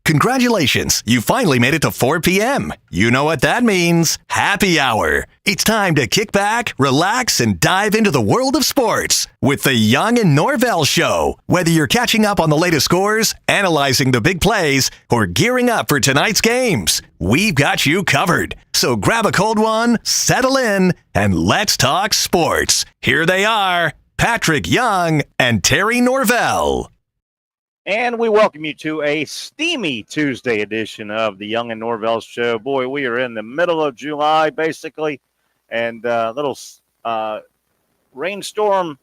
Congratulations, you finally made it to 4 p.m. You know what that means. Happy hour. It's time to kick back, relax, and dive into the world of sports with the Young Norvelle Show. Whether you're catching up on the latest scores, analyzing the big plays, or gearing up for tonight's games, we've got you covered. So grab a cold one, settle in, and let's talk sports. Here they are, Patrick Young and Terry Norvelle. And we welcome you to a steamy Tuesday edition of the Young Norvelle Show. Boy, we are in the middle of July, basically, and a little rainstorm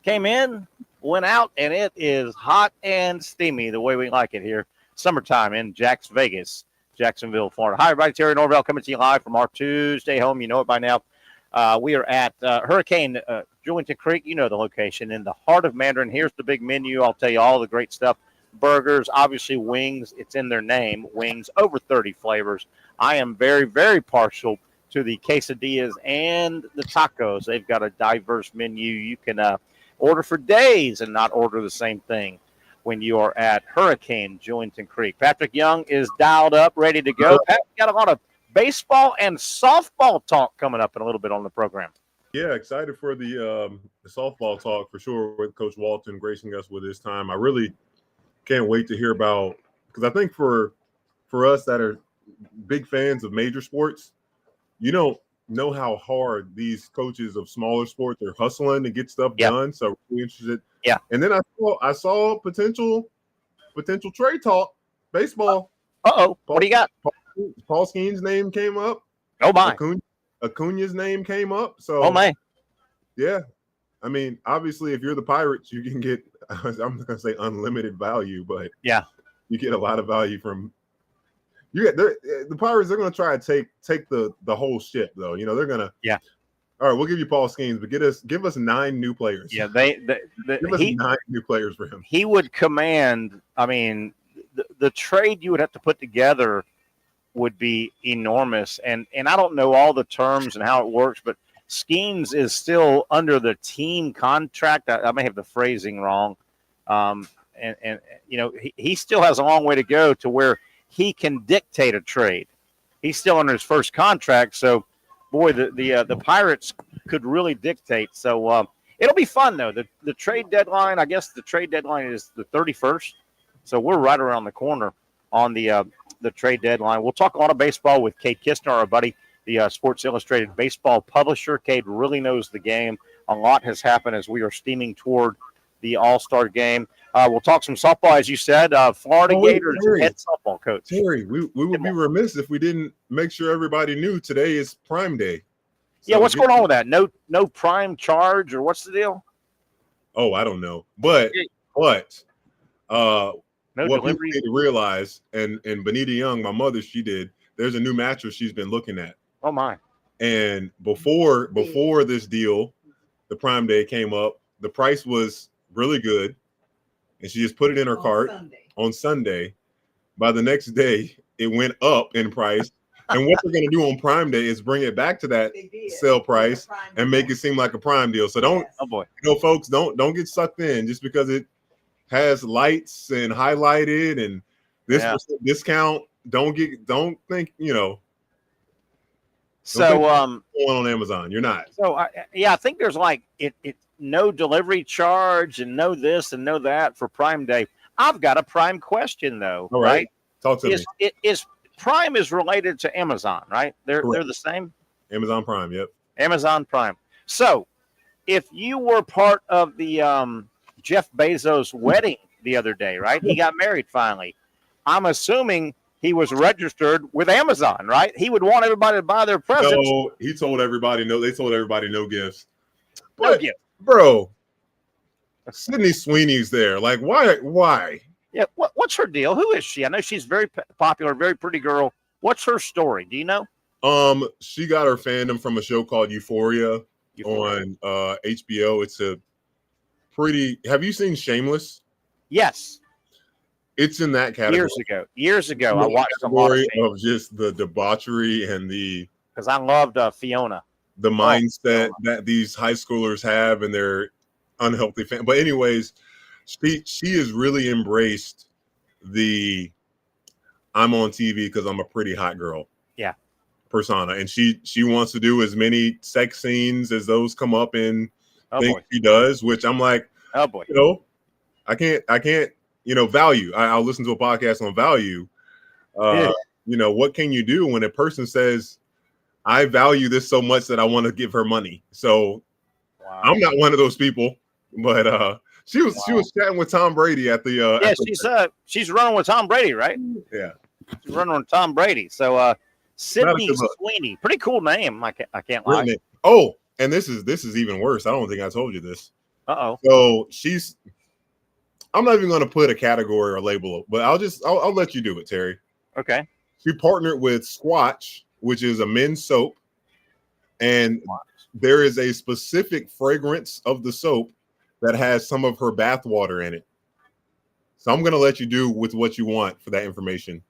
came in, went out, and it is hot and steamy the way we like it here. Summertime in Jacksonville, Florida. Hi, everybody. Terry Norvelle coming to you live from our Tuesday home. You know it by now. We are at Hurricane Julington Creek. You know the location in the heart of Mandarin. Here's the big menu. I'll tell you all the great stuff. Burgers, obviously wings. It's in their name. Wings, over 30 flavors. I am very, very partial to the quesadillas and the tacos. They've got a diverse menu. You can order for days and not order the same thing when you are at Hurricane Julington Creek. Patrick Young is dialed up, ready to go. Pat, got a lot of baseball and softball talk coming up in a little bit on the program. Yeah, excited for the softball talk for sure with Coach Walton gracing us with his time. I really can't wait to hear about, because I think for us that are big fans of major sports, you don't know how hard these coaches of smaller sports are hustling to get stuff done. So really interested. Yeah. And then I saw potential trade talk, baseball. Uh-oh. What do you got? Paul Skeens' name came up. Oh, my. Acuna's name came up. So, oh, my. Yeah. I mean, obviously, if you're the Pirates, you can get, I'm not going to say unlimited value, but yeah, you get a lot of value from the Pirates. They're going to try to take the whole ship, though. You know, they're going to. Yeah. All right, we'll give you Paul Skeens, but give us 9 new players. Yeah, give us 9 new players for him. He would command. I mean, the trade you would have to put together would be enormous, and I don't know all the terms and how it works, but Skeens is still under the team contract. I may have the phrasing wrong, and you know he still has a long way to go to where he can dictate a trade. He's still under his first contract, so boy, the Pirates could really dictate. So it'll be fun though. The trade deadline, I guess the trade deadline is the 31st, so we're right around the corner on the trade deadline. We'll talk a lot of baseball with Kade Kistner, our buddy, the Sports Illustrated baseball publisher. Kade really knows the game. A lot has happened as we are steaming toward the All-Star game. We'll talk some softball, as you said. Florida Gators head softball coach. Terry, we would be remiss if we didn't make sure everybody knew today is Prime Day. So yeah, what's going on with that? No prime charge, or what's the deal? Oh, I don't know. But what delivery. People need to realize, and Benita Young, my mother, she did, there's a new mattress she's been looking at. Oh, my. And before this deal, the Prime Day came up, the price was really good, and she just put it in her cart on Sunday. By the next day, it went up in price. And what they're going to do on Prime Day is bring it back to that sale price and make it seem like a Prime deal. So folks, don't get sucked in just because it has lights and highlighted and this discount. Don't think, So going on Amazon, you're not. So I think there's like it no delivery charge and no this and no that for Prime Day. I've got a Prime question though. All right. Talk to me. Is Prime is related to Amazon, right? They're the same. Amazon Prime, yep. Amazon Prime. So if you were part of the Jeff Bezos wedding the other day, right? He got married finally. I'm assuming he was registered with Amazon, right? He would want everybody to buy their presents. No, he told everybody no. They told everybody no gifts. No gift, bro. Sydney Sweeney's there. Like, why? Yeah. What's her deal? Who is she? I know she's very popular, very pretty girl. What's her story? Do you know? She got her fandom from a show called Euphoria. On HBO. It's a pretty. Have you seen Shameless? Yes. It's in that category. Years ago, I watched a lot of just the debauchery and because I loved Fiona. The mindset that these high schoolers have and their unhealthy family. But anyways, she has really embraced the I'm on TV because I'm a pretty hot girl. Yeah. Persona, and she wants to do as many sex scenes as those come up in things boy. she does, which I'm like, oh boy, I can't, value. I'll listen to a podcast on value. What can you do when a person says, I value this so much that I want to give her money? So I'm not one of those people, but she was chatting with Tom Brady at the she's running with Tom Brady, right? Yeah, she's running with Tom Brady. So Sydney Sweeney, pretty cool name. I can't lie. Name. Oh, and this is even worse. I don't think I told you this. So I'm not even going to put a category or label, but I'll let you do it, Terry. Okay. She partnered with Squatch, which is a men's soap, and there is a specific fragrance of the soap that has some of her bath water in it. So I'm going to let you do with what you want for that information.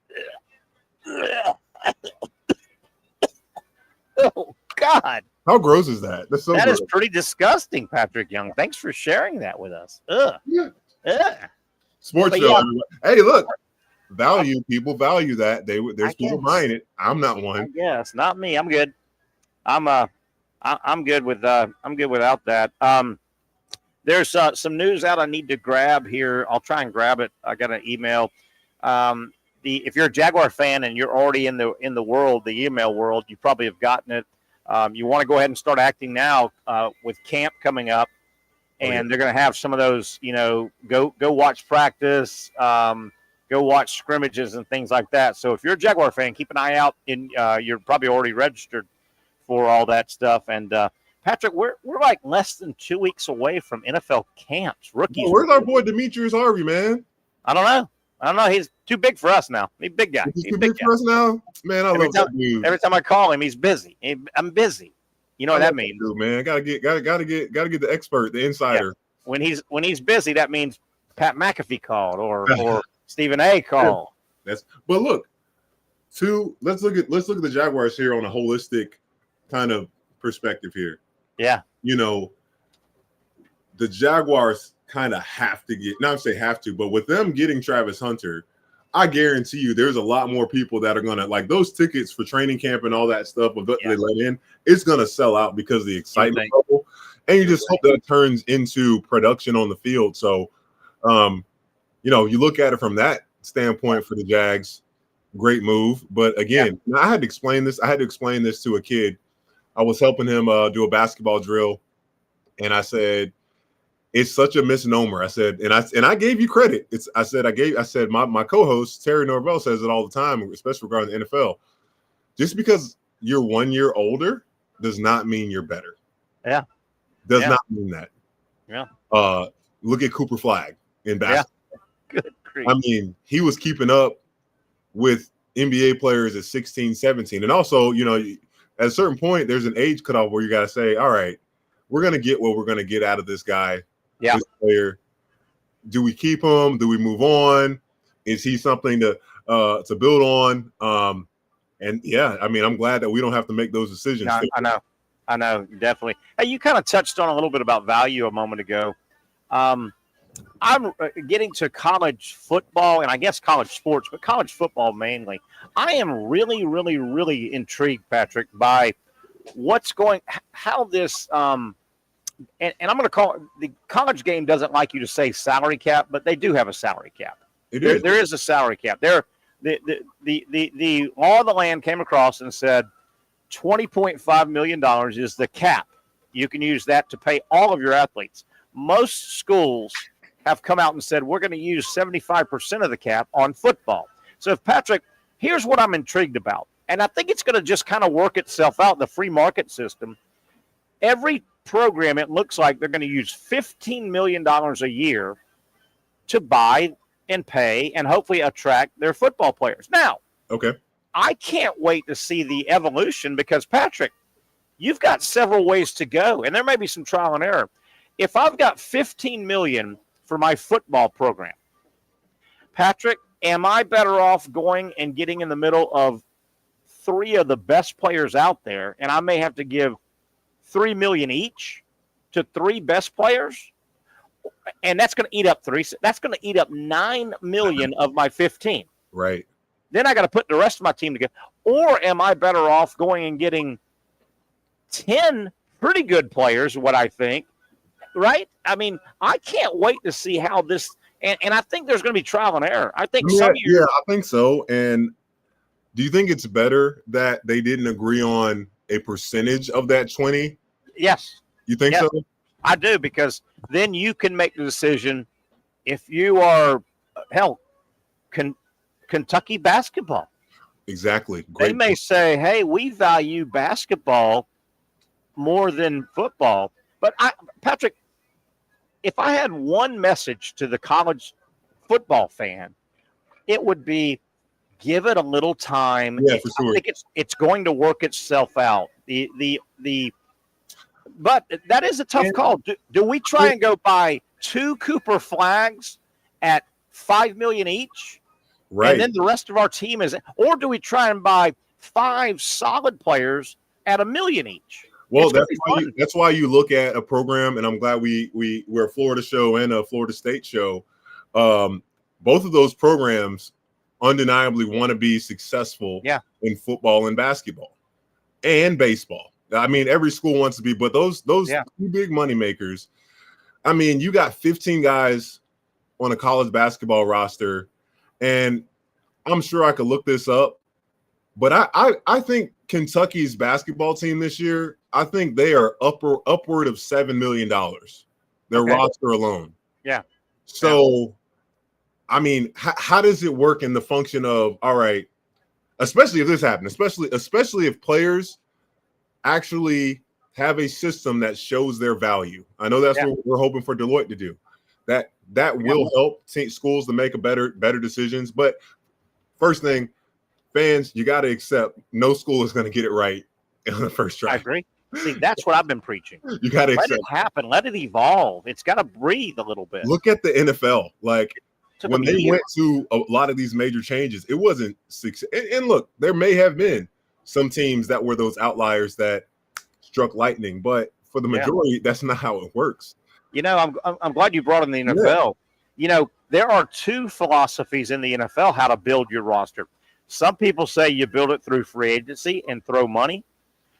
Oh God! How gross is that? That's so. That gross. is pretty disgusting, Patrick Young. Thanks for sharing that with us. Ugh. Yeah. Ugh. Sports show. Yeah. Hey, look. People value that. There's people buying it. I'm not one. Yes, not me. I'm good. I'm good with I'm good without that. There's some news out I need to grab here. I'll try and grab it. I got an email. If you're a Jaguar fan and you're already in the world, the email world, you probably have gotten it. You want to go ahead and start acting now with camp coming up, and they're going to have some of those. Go watch practice. Go watch scrimmages and things like that. So if you're a Jaguar fan, keep an eye out. You're probably already registered for all that stuff. And Patrick, we're like less than 2 weeks away from NFL camps. Rookies. Where's our boy Demetrius Harvey, man? I don't know. He's too big for us now. He's a big guy. He's too big for us now, man. I love that dude. Every time I call him, he's busy. I'm busy. You know what that means, dude, man. Gotta get the expert, the insider. Yeah. When he's busy, that means Pat McAfee called or Stephen A. called. But look, let's look at the Jaguars here on a holistic kind of perspective here. Yeah. The Jaguars kind of have to get, not say have to, but with them getting Travis Hunter, I guarantee you there's a lot more people that are going to, like, those tickets for training camp and all that stuff they let in, it's going to sell out because of the excitement level. And you just hope that it turns into production on the field. So, you look at it from that standpoint for the Jags, great move. But again, I had to explain this. To a kid. I was helping him do a basketball drill, and I said, it's such a misnomer. I said, and I gave you credit. I said my co-host Terry Norvelle says it all the time, especially regarding the NFL. Just because you're 1 year older does not mean you're better. Yeah. Does not mean that. Yeah. Look at Cooper Flagg in basketball. Yeah. Good grief. I mean, he was keeping up with NBA players at 16, 17. And also, at a certain point, there's an age cutoff where you got to say, all right, we're going to get what we're going to get out of this guy, this player. Do we keep him? Do we move on? Is he something to build on? And yeah, I mean, I'm glad that we don't have to make those decisions. No, I know, definitely. Hey, you kind of touched on a little bit about value a moment ago. I'm getting to college football and I guess college sports, but college football mainly. I am really, really, really intrigued, Patrick, by how this, and I'm going to call it, the college game doesn't like you to say salary cap, but they do have a salary cap. There is a salary cap. The law of the land came across and said $20.5 million is the cap. You can use that to pay all of your athletes. Most schools have come out and said, we're going to use 75% of the cap on football. So Patrick, here's what I'm intrigued about. And I think it's going to just kind of work itself out in the free market system. Every program, it looks like they're going to use $15 million a year to buy and pay and hopefully attract their football players. Now, I can't wait to see the evolution because, Patrick, you've got several ways to go, and there may be some trial and error. If I've got $15 million for my football program, Patrick, am I better off going and getting in the middle of three of the best players out there, and I may have to give $3 million each to three best players? And that's going to eat up that's going to eat up $9 million of my 15. Right. Then I got to put the rest of my team together. Or am I better off going and getting 10 pretty good players, what I think, right? I mean, I can't wait to see how this – and I think there's going to be trial and error. I think some years – Yeah, I think so. And do you think it's better that they didn't agree on a percentage of that 20? Yes. You think so? I do, because then you can make the decision if you are – hell, Kentucky basketball. Exactly. They may say, hey, we value basketball more than football. But, Patrick, if I had one message to the college football fan, it would be give it a little time. Yeah, for sure. I think it's going to work itself out. But that is a tough call. Do we try and go buy 2 Cooper flags at $5 million each? Right. And then the rest of our team is, or do we try and buy 5 solid players at $1 million each? Well, that's why you look at a program, and I'm glad we're a Florida show and a Florida State show. Both of those programs undeniably want to be successful in football and basketball and baseball. I mean, every school wants to be, but those 2 big money makers. I mean, you got 15 guys on a college basketball roster. And I'm sure I could look this up, but I think Kentucky's basketball team this year, I think they are upward of $7 million, their roster alone. Yeah. So, I mean, how does it work in the function of, all right, especially if this happened, especially if players actually have a system that shows their value. I know that's what we're hoping for Deloitte to do. That will help schools to make better decisions. But first thing, fans, you got to accept no school is going to get it right on the first try. I agree. See, that's what I've been preaching. You got to accept. Let it happen. Let it evolve. It's got to breathe a little bit. Look at the NFL. Like when they went to a lot of these major changes, it wasn't success. And look, there may have been some teams that were those outliers that struck lightning, but for the majority, that's not how it works. You know, I'm glad you brought in the NFL. Yeah. You know, there are 2 philosophies in the NFL how to build your roster. Some people say you build it through free agency and throw money.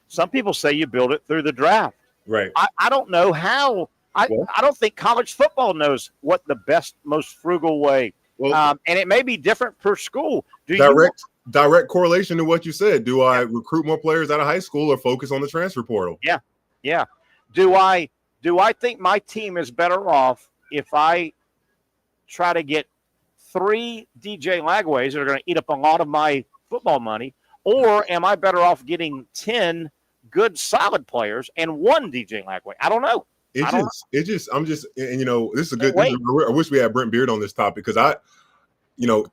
Some people say you build it through the draft. Right. I don't know how. I don't think college football knows what the best, most frugal way. Well, and it may be different per school. Direct correlation to what you said. Do I recruit more players out of high school or focus on the transfer portal? Yeah. Yeah. Do I think my team is better off if I try to get 3 DJ Lagways that are going to eat up a lot of my football money, or am I better off getting 10 good, solid players and 1 DJ Lagway? I don't know. I'm just, and you know, this is a good. I wish we had Brent Beard on this topic because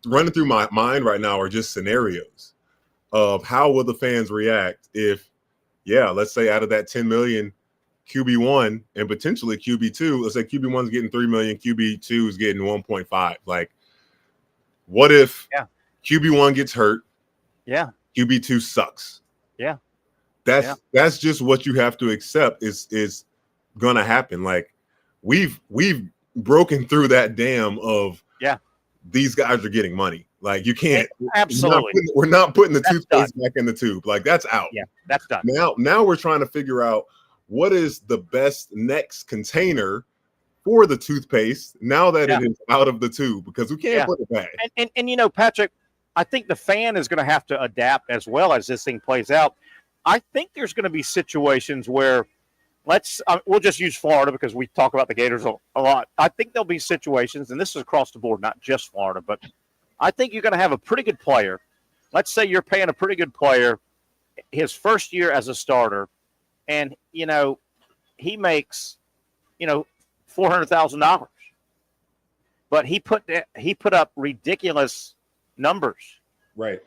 running through my mind right now are just scenarios of how will the fans react if, let's say out of that 10 million. QB1 and potentially QB2. Let's say QB1 is getting $3 million, QB2 is getting 1.5. Like, what if QB1 gets hurt? Yeah. QB2 sucks. Yeah. That's just what you have to accept is gonna happen. Like, we've broken through that dam of these guys are getting money. Like, you can't absolutely. We're not putting the toothpaste back in the tube. Like, that's out. Yeah, that's done. Now we're trying to figure out what is the best next container for the toothpaste now that it is out of the tube, because we can't put it back. And you know, Patrick, I think the fan is going to have to adapt as well as this thing plays out. I think there's going to be situations where we'll just use Florida because we talk about the Gators a lot. I think there'll be situations, and this is across the board, not just Florida, but I think you're going to have a pretty good player. Let's say you're paying a pretty good player his first year as a starter, and, you know, he makes, $400,000. But he put up ridiculous numbers. Right.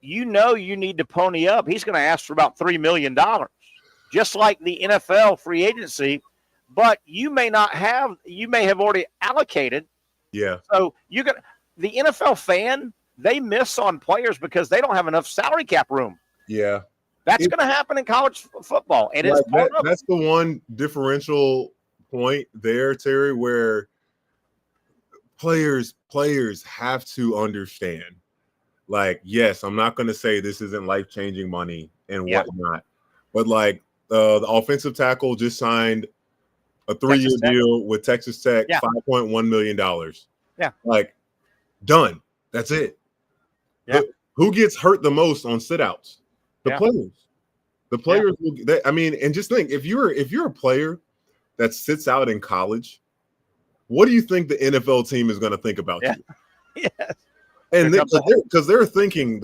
You need to pony up. He's going to ask for about $3 million, just like the NFL free agency. But you may have already allocated. Yeah. So the NFL fan, they miss on players because they don't have enough salary cap room. Yeah. That's going to happen in college football. And that's the one differential point there, Terry, where players have to understand like, yes, I'm not going to say this isn't life-changing money and Yeah. whatnot, but like the offensive tackle just signed a 3-year Texas Tech. deal with Texas Tech, Yeah. $5.1 million. Yeah. Like, done. That's it. Yeah. Who gets hurt the most on sit-outs? The Yeah. players. The players I mean, and just think, if you're a player that sits out in college, what do you think the NFL team is going to think about you? Yes. And because they're thinking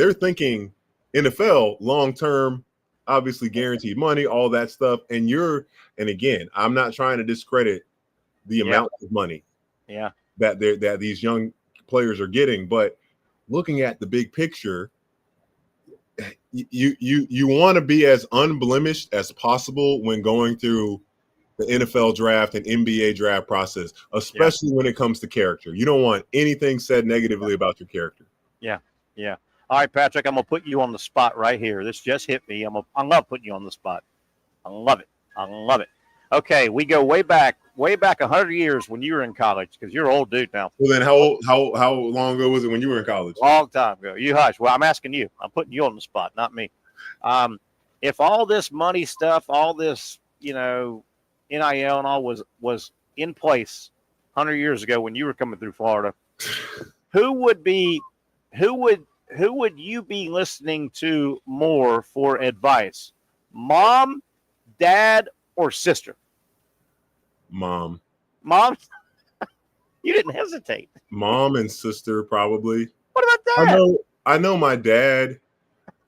NFL long-term, obviously guaranteed money, all that stuff. And again, I'm not trying to discredit the amount of money that these young players are getting, but looking at the big picture, you want to be as unblemished as possible when going through the NFL draft and NBA draft process, especially when it comes to character. You don't want anything said negatively about your character. Yeah. Yeah. All right, Patrick, I'm going to put you on the spot right here. This just hit me. I love putting you on the spot. I love it. I love it. Okay, we go way back 100 years when you were in college, because you're an old dude now. Well, then how long ago was it when you were in college? Long time ago. You hush. Well, I'm asking you. I'm putting you on the spot, not me. If all this money stuff, all this, NIL and all was in place 100 years ago when you were coming through Florida, who would you be listening to more for advice? Mom, dad, or sister? Mom. You didn't hesitate. Mom and sister, probably. What about dad? I know my dad.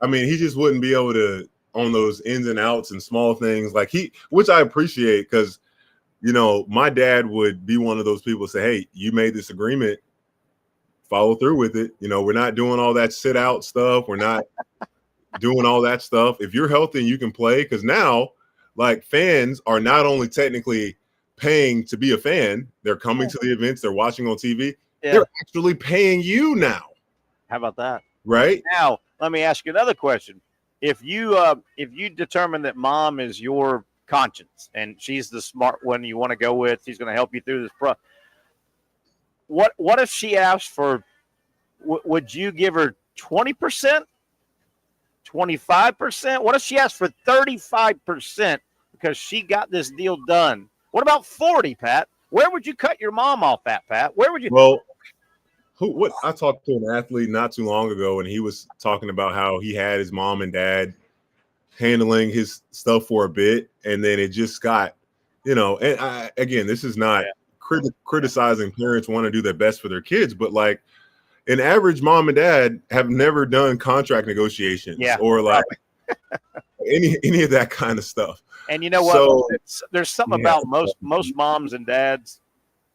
I mean, he just wouldn't be able to on those ins and outs and small things which I appreciate, because my dad would be one of those people say, hey, you made this agreement, follow through with it. We're not doing all that sit out stuff. We're not doing all that stuff. If you're healthy and you can play, because now fans are not only technically paying to be a fan, they're coming to the events, they're watching on TV. Yeah. They're actually paying you now. How about that? Right. Now, let me ask you another question. If you determine that mom is your conscience and she's the smart one you want to go with, she's going to help you through this what if she asked for, would you give her 20%, 25%? What if she asked for 35% because she got this deal done? What about 40, Pat? Where would you cut your mom off at, Pat? Where would you? Well, I talked to an athlete not too long ago, and he was talking about how he had his mom and dad handling his stuff for a bit, and then it just got, and again, this is not criticizing parents want to do their best for their kids, but an average mom and dad have never done contract negotiations or any of that kind of stuff. And you know what? So, there's something about most moms and dads.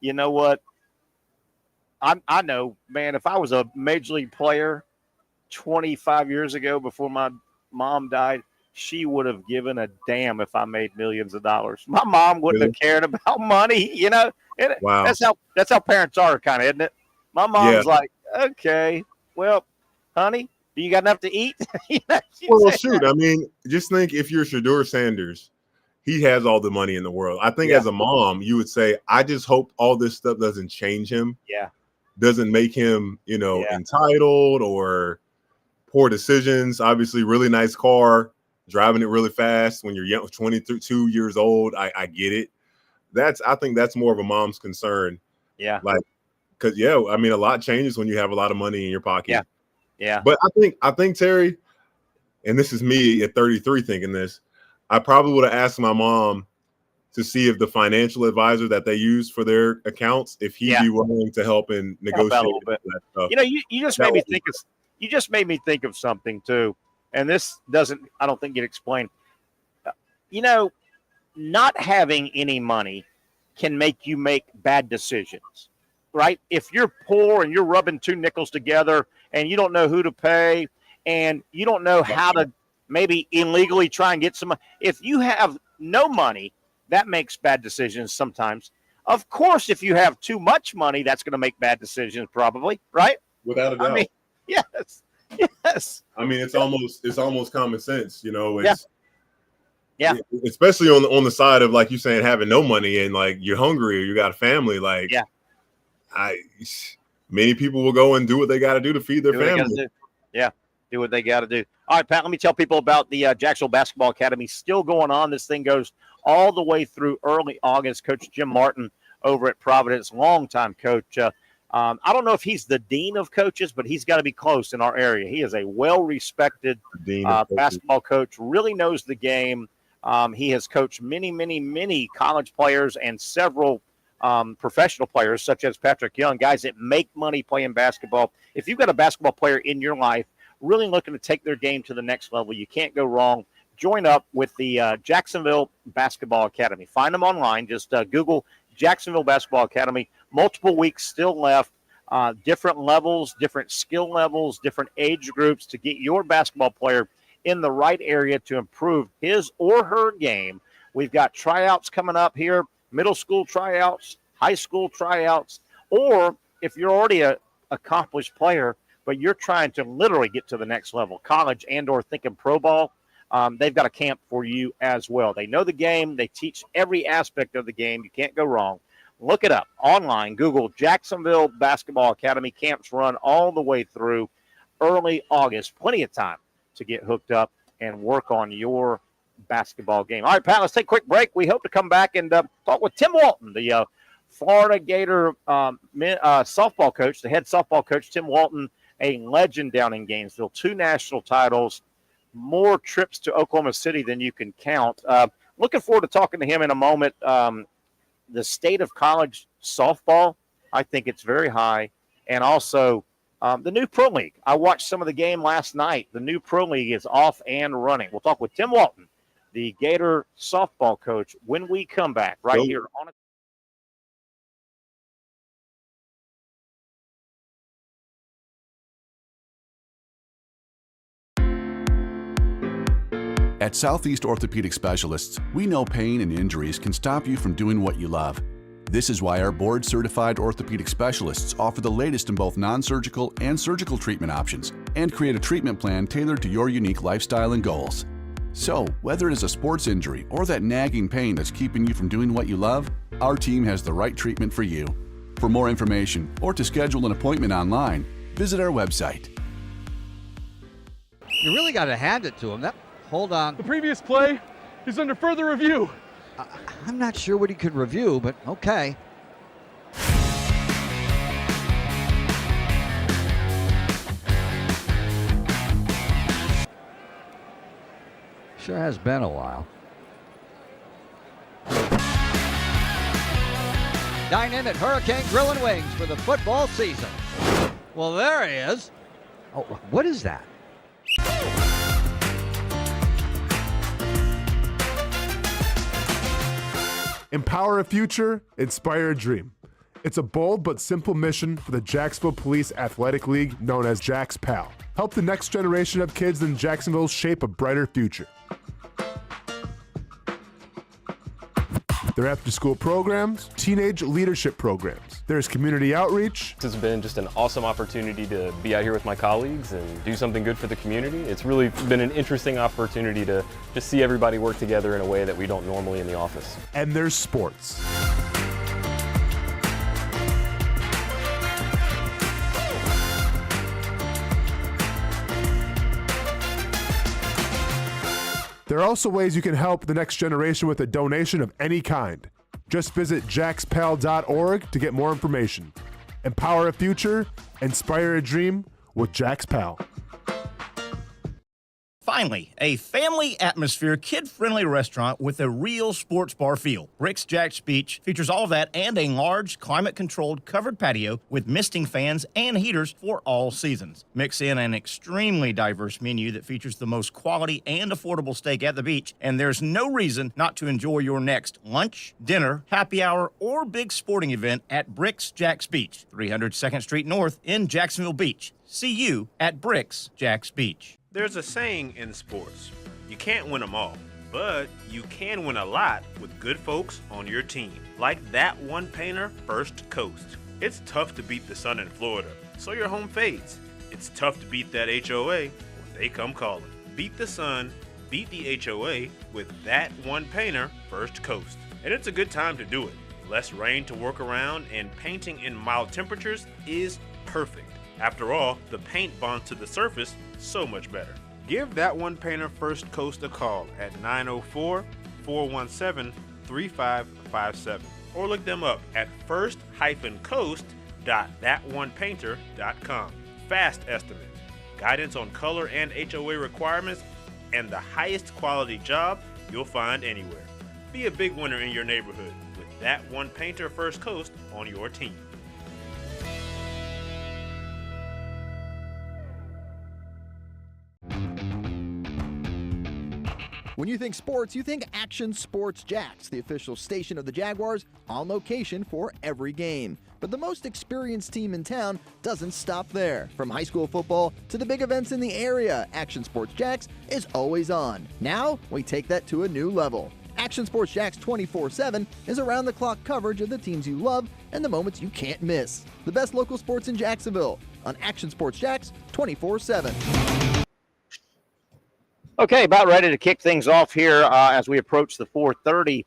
You know what? I know, man, if I was a major league player 25 years ago before my mom died, she would have given a damn if I made millions of dollars. My mom wouldn't have cared about money, Wow. That's how parents are, kind of, isn't it? My mom's like, okay, well, honey, do you got enough to eat? Well, shoot. I mean, just think if you're Shedeur Sanders, he has all the money in the world. I think as a mom, you would say, I just hope all this stuff doesn't change him. Yeah. Doesn't make him, entitled or poor decisions. Obviously, really nice car, driving it really fast when you're young, 22 years old. I get it. I think that's more of a mom's concern. Yeah. Because I mean, a lot changes when you have a lot of money in your pocket. Yeah. Yeah. But I think Terry, and this is me at 33 thinking this, I probably would have asked my mom to see if the financial advisor that they use for their accounts, if he'd be willing to help in negotiate a little bit. That stuff. You just made me think of something too. And this I don't think get explained. Not having any money can make you make bad decisions, right? If you're poor and you're rubbing two nickels together and you don't know who to pay and you don't know how to maybe illegally try and get some money. If you have no money, that makes bad decisions sometimes. Of course, if you have too much money, that's going to make bad decisions probably, right? Without a doubt. I mean, yes. I mean, it's almost common sense, It's, especially on the side of, like you saying, having no money and you're hungry or you got a family. Many people will go and do what they got to do to feed their family. Yeah, do what they got to do. All right, Pat, let me tell people about the Jacksonville Basketball Academy still going on. This thing goes all the way through early August. Coach Jim Martin over at Providence, longtime coach. I don't know if he's the dean of coaches, but he's got to be close in our area. He is a well-respected basketball coach, really knows the game. He has coached many college players and several professional players, such as Patrick Young, guys that make money playing basketball. If you've got a basketball player in your life really looking to take their game to the next level, you can't go wrong. Join up with the Jacksonville Basketball Academy. Find them online. Just Google Jacksonville Basketball Academy. Multiple weeks still left. Different levels, different skill levels, different age groups to get your basketball player in the right area to improve his or her game. We've got tryouts coming up here, middle school tryouts, high school tryouts, or if you're already an accomplished player, but you're trying to literally get to the next level, college and or thinking pro ball, they've got a camp for you as well. They know the game. They teach every aspect of the game. You can't go wrong. Look it up online. Google Jacksonville Basketball Academy. Camps run all the way through early August. Plenty of time to get hooked up and work on your basketball game. All right, Pat, let's take a quick break. We hope to come back and talk with Tim Walton, the Florida Gator softball coach, the head softball coach. Tim Walton, a legend down in Gainesville, 2 national titles, more trips to Oklahoma City than you can count. Looking forward to talking to him in a moment. The state of college softball, I think it's very high. And also the new Pro League. I watched some of the game last night. The new Pro League is off and running. We'll talk with Tim Walton, the Gator softball coach, when we come back right here on it. At Southeast Orthopedic Specialists, we know pain and injuries can stop you from doing what you love. This is why our board-certified orthopedic specialists offer the latest in both non-surgical and surgical treatment options and create a treatment plan tailored to your unique lifestyle and goals. So, whether it is a sports injury or that nagging pain that's keeping you from doing what you love, our team has the right treatment for you. For more information or to schedule an appointment online, visit our website. You really got to hand it to him. Hold on. The previous play is under further review. I'm not sure what he could review, but okay. Sure has been a while. Dine in at Hurricane Grill and Wings for the football season. Well, there he is. Oh, what is that? Empower a future, inspire a dream. It's a bold but simple mission for the Jacksonville Police Athletic League known as Jax PAL. Help the next generation of kids in Jacksonville shape a brighter future. Their after-school programs, teenage leadership programs. There's community outreach. This has been just an awesome opportunity to be out here with my colleagues and do something good for the community. It's really been an interesting opportunity to just see everybody work together in a way that we don't normally in the office. And there's sports. There are also ways you can help the next generation with a donation of any kind. Just visit jaxpal.org to get more information. Empower a future, inspire a dream with Jax PAL. Finally, a family atmosphere, kid-friendly restaurant with a real sports bar feel. Bricks Jack's Beach features all of that and a large, climate-controlled covered patio with misting fans and heaters for all seasons. Mix in an extremely diverse menu that features the most quality and affordable steak at the beach, and there's no reason not to enjoy your next lunch, dinner, happy hour, or big sporting event at Bricks Jack's Beach, 300 2nd Street North in Jacksonville Beach. See you at Bricks Jack's Beach. There's a saying in sports, you can't win them all, but you can win a lot with good folks on your team. Like that one painter, First Coast. It's tough to beat the sun in Florida, so your home fades. It's tough to beat that HOA when they come calling. Beat the sun, beat the HOA with that one painter, First Coast. And it's a good time to do it. Less rain to work around and painting in mild temperatures is perfect. After all, the paint bonds to the surface so much better. Give That One Painter First Coast a call at 904-417-3557 or look them up at first-coast.thatonepainter.com. Fast estimate, guidance on color and HOA requirements, and the highest quality job you'll find anywhere. Be a big winner in your neighborhood with That One Painter First Coast on your team. When you think sports, you think Action Sports Jacks, the official station of the Jaguars, on location for every game. But the most experienced team in town doesn't stop there. From high school football to the big events in the area, Action Sports Jacks is always on. Now, we take that to a new level. Action Sports Jacks 24/7 is around-the-clock coverage of the teams you love and the moments you can't miss. The best local sports in Jacksonville on Action Sports Jacks 24/7. Okay, about ready to kick things off here as we approach the 4:30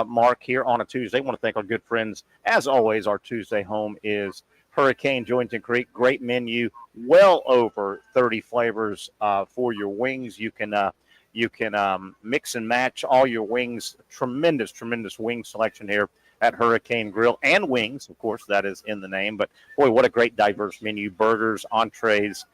mark here on a Tuesday. I want to thank our good friends. As always, our Tuesday home is Hurricane Jointon Creek. Great menu, well over 30 flavors for your wings. You can mix and match all your wings. Tremendous wing selection here at Hurricane Grill and Wings. Of course, that is in the name. But, boy, what a great diverse menu. Burgers, entrees.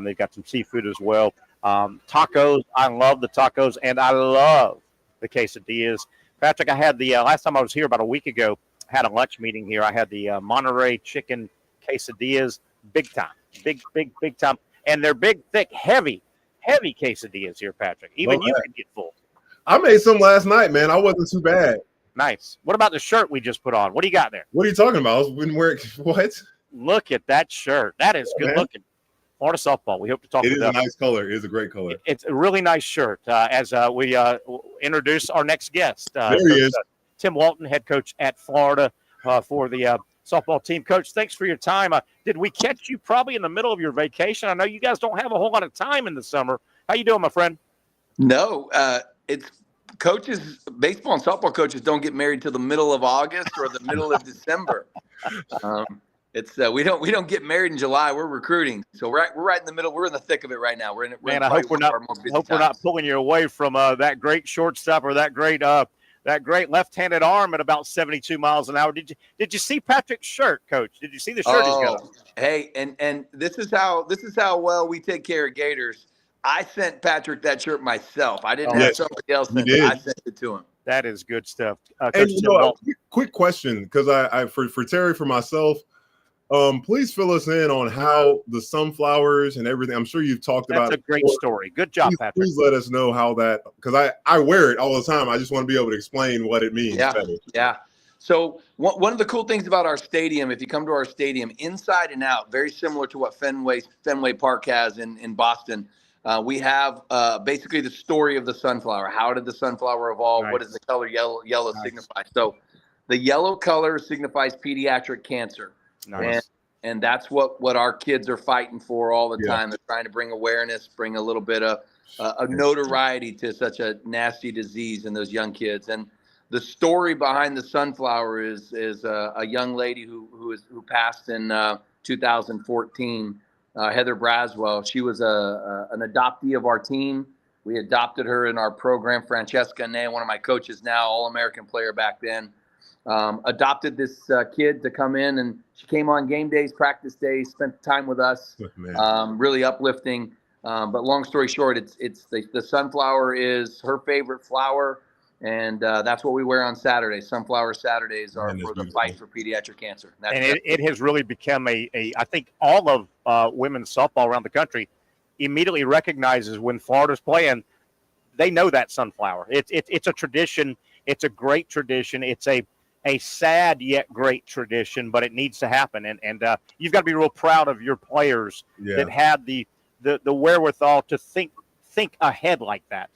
They've got some seafood as well. Tacos, I love the tacos, and I love the quesadillas. Patrick, I had the last time I was here about a week ago, had a lunch meeting here. I had the Monterey chicken quesadillas, big time, big time, and they're big, thick, heavy quesadillas here, Patrick. Even you can get full. I made some last night, man. I wasn't too bad. Nice. What about the shirt we just put on? What do you got there? What are you talking about? I was wearing what? Look at that shirt. That is good looking. Florida softball. We hope to talk about it. It is a nice color. It is a great color. It's a really nice shirt. As we introduce our next guest. There he is. Tim Walton, head coach at Florida for the softball team. Coach, thanks for your time. Did we catch you probably in the middle of your vacation? I know you guys don't have a whole lot of time in the summer. How you doing, my friend? No, it's coaches, baseball and softball coaches don't get married till the middle of August or the middle of December. It's we don't get married in July. We're recruiting, so we're right in the middle. We're in the thick of it right now. We're I hope we're not pulling you away from that great shortstop or that great left-handed arm at about 72 miles an hour. Did you see Patrick's shirt, Coach? Did you see the shirt he's got on? Hey, and this is how well we take care of Gators. I sent Patrick that shirt myself. I didn't have somebody else send it. I sent it to him. That is good stuff. And quick question, because I for Terry, for myself. Please fill us in on how the sunflowers and everything. I'm sure you've talked about. That's a great story. Good job, Patrick. Please let us know how that, because I wear it all the time. I just want to be able to explain what it means. Yeah. So one of the cool things about our stadium, if you come to our stadium, inside and out, very similar to what Fenway Park has in Boston. We have basically the story of the sunflower. How did the sunflower evolve? Nice. What does the color yellow signify? So the yellow color signifies pediatric cancer. Nice. And that's what our kids are fighting for all the time. They're trying to bring awareness, bring a little bit of notoriety to such a nasty disease in those young kids. And the story behind the sunflower is a young lady who passed in 2014, Heather Braswell. She was an adoptee of our team. We adopted her in our program. Francesca Ney, one of my coaches now, All-American player back then. Adopted this kid to come in, and she came on game days, practice days, spent time with us, really uplifting. But long story short, it's the sunflower is her favorite flower, and that's what we wear on Saturdays. Sunflower Saturdays are for the fight for pediatric cancer. It has really become I think all of women's softball around the country immediately recognizes when Florida's playing, they know that sunflower. It's a tradition. It's a great tradition. It's a sad yet great tradition, but it needs to happen. And you've got to be real proud of your players that had the wherewithal to think ahead like that.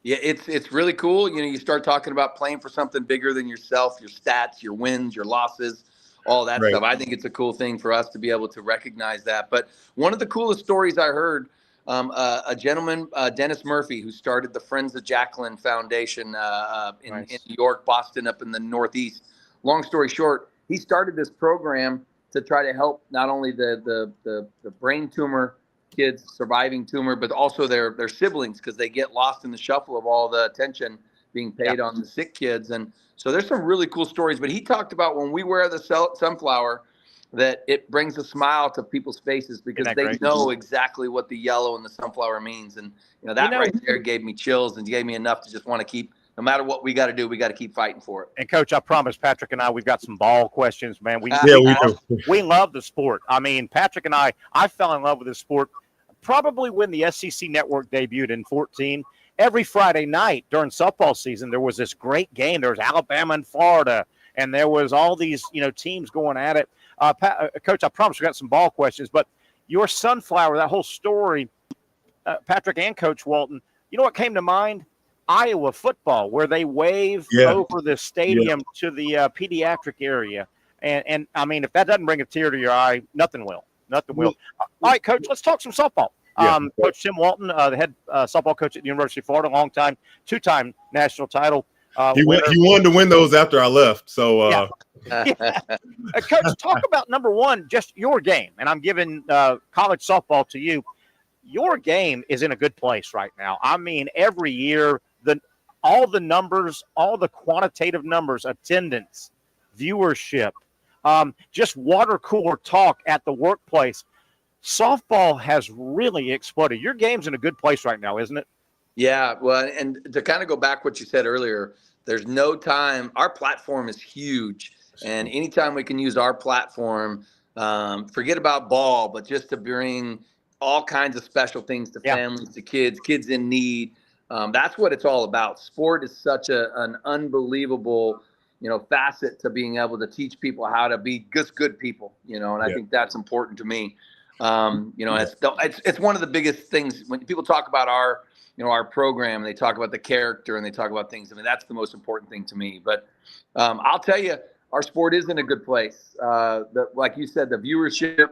Yeah, it's really cool. You know, you start talking about playing for something bigger than yourself, your stats, your wins, your losses, all that stuff. I think it's a cool thing for us to be able to recognize that. But one of the coolest stories I heard, a gentleman, Dennis Murphy, who started the Friends of Jacqueline Foundation in New York, Boston, up in the Northeast. Long story short, he started this program to try to help not only the brain tumor kids surviving tumor, but also their siblings, because they get lost in the shuffle of all the attention being paid on the sick kids. And so there's some really cool stories. But he talked about when we wear the sunflower, that it brings a smile to people's faces because they know exactly what the yellow and the sunflower means. And that right there gave me chills and gave me enough to just want to keep, no matter what we got to do, we got to keep fighting for it. And Coach, I promise Patrick and I, we've got some ball questions, man. We love the sport. I mean, Patrick and I fell in love with this sport probably when the SEC Network debuted in 2014. Every Friday night during softball season, there was this great game. There was Alabama and Florida, and there was all these, teams going at it. Coach, I promise we got some ball questions, but your sunflower, that whole story, Patrick and Coach Walton, you know what came to mind? Iowa football, where they wave over the stadium to the pediatric area. And I mean, if that doesn't bring a tear to your eye, nothing will. Nothing will. All right, Coach, let's talk some softball. Coach Tim Walton, the head softball coach at the University of Florida, long-time, two-time national title he wanted to win those after I left. So, Coach, talk about, number one, just your game. And I'm giving college softball to you. Your game is in a good place right now. I mean, every year, all the numbers, all the quantitative numbers, attendance, viewership, just water cooler talk at the workplace. Softball has really exploded. Your game's in a good place right now, isn't it? Yeah, well, and to kind of go back what you said earlier, there's no time. Our platform is huge, and anytime we can use our platform, forget about ball, but just to bring all kinds of special things to families, to kids in need. That's what it's all about. Sport is such an unbelievable, facet to being able to teach people how to be good people, and I think that's important to me. It's one of the biggest things when people talk about our program, and they talk about the character and they talk about things. I mean, that's the most important thing to me. But I'll tell you, our sport is in a good place. Like you said, the viewership.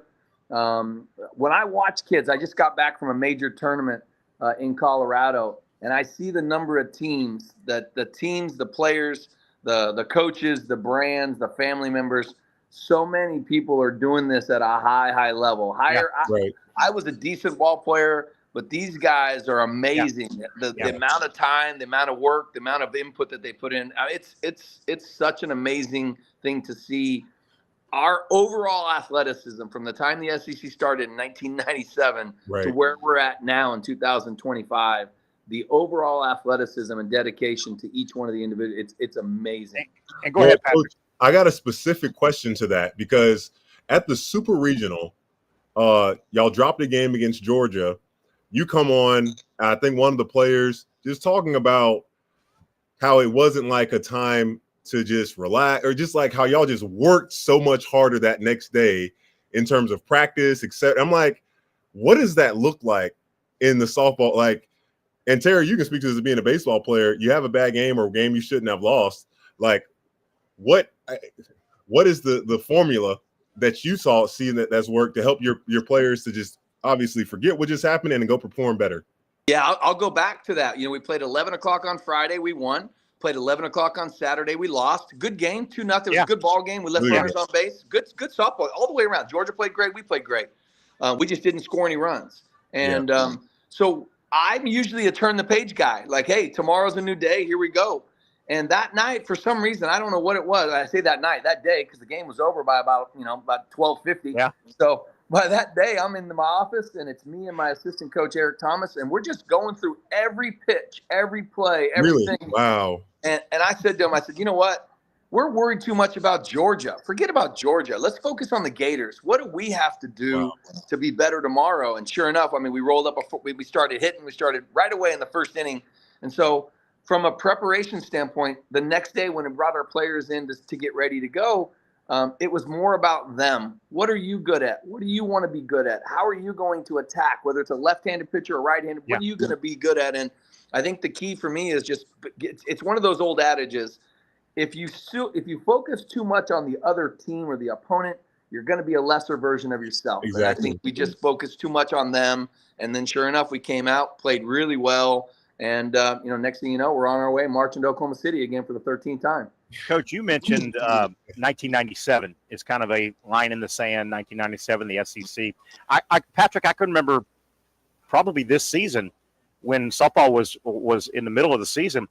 When I watch kids, I just got back from a major tournament in Colorado, and I see the number of teams, the players, the coaches, the brands, the family members. So many people are doing this at a high level. I was a decent ball player, but these guys are amazing. The amount of time, the amount of work, the amount of input that they put in. It's such an amazing thing to see. Our overall athleticism from the time the SEC started in 1997 to where we're at now in 2025, the overall athleticism and dedication to each one of the individuals, it's amazing. And go ahead, Patrick. Coach, I got a specific question to that, because at the Super Regional, y'all dropped a game against Georgia. You come on, I think one of the players just talking about how it wasn't like a time to just relax, or just like how y'all just worked so much harder that next day in terms of practice, etc. I'm like, what does that look like in the softball? Like, and Terry, you can speak to this as being a baseball player. You have a bad game or a game you shouldn't have lost. Like, what is the formula that you see that's worked to help your players to just obviously forget what just happened and go perform better? Yeah, I'll go back to that. We played 11 o'clock on Friday. We won. Played 11 o'clock on Saturday. We lost. Good game, 2-0. It was a good ball game. We left runners on base. Good softball all the way around. Georgia played great. We played great. We just didn't score any runs. And so I'm usually a turn the page guy. Like, hey, tomorrow's a new day. Here we go. And that night, for some reason, I don't know what it was. I say that day, because the game was over by about 12:50. Yeah. So by that day, I'm in my office, and it's me and my assistant coach, Eric Thomas, and we're just going through every pitch, every play, everything. Really? Wow. And I said to him, you know what? We're worried too much about Georgia. Forget about Georgia. Let's focus on the Gators. What do we have to do to be better tomorrow? And sure enough, we rolled up we started hitting. We started right away in the first inning. And so from a preparation standpoint, the next day when we brought our players in to get ready to go, it was more about them. What are you good at? What do you want to be good at? How are you going to attack? Whether it's a left-handed pitcher or right-handed, what are you going to be good at? And I think the key for me is it's one of those old adages. If you focus too much on the other team or the opponent, you're going to be a lesser version of yourself. Exactly. And I think we just focused too much on them. And then sure enough, we came out, played really well. And, next thing you know, we're on our way marching to Oklahoma City again for the 13th time. Coach, you mentioned 1997 is kind of a line in the sand. 1997, the SEC. Patrick, I can remember probably this season when softball was in the middle of the season.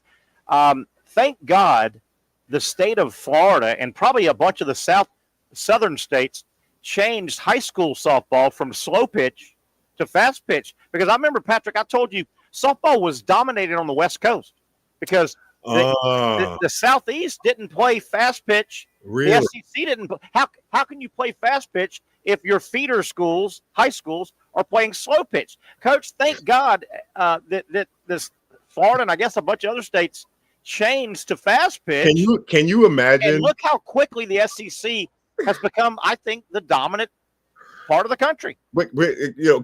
Thank God, the state of Florida and probably a bunch of the southern states changed high school softball from slow pitch to fast pitch. Because I remember, Patrick, I told you softball was dominated on the West Coast because the Southeast didn't play fast pitch. Really? The SEC didn't. How can you play fast pitch if your feeder schools, high schools, are playing slow pitch? Coach, thank God that this Florida and I guess a bunch of other states changed to fast pitch. Can you imagine? And look how quickly the SEC has become, I think, the dominant part of the country. But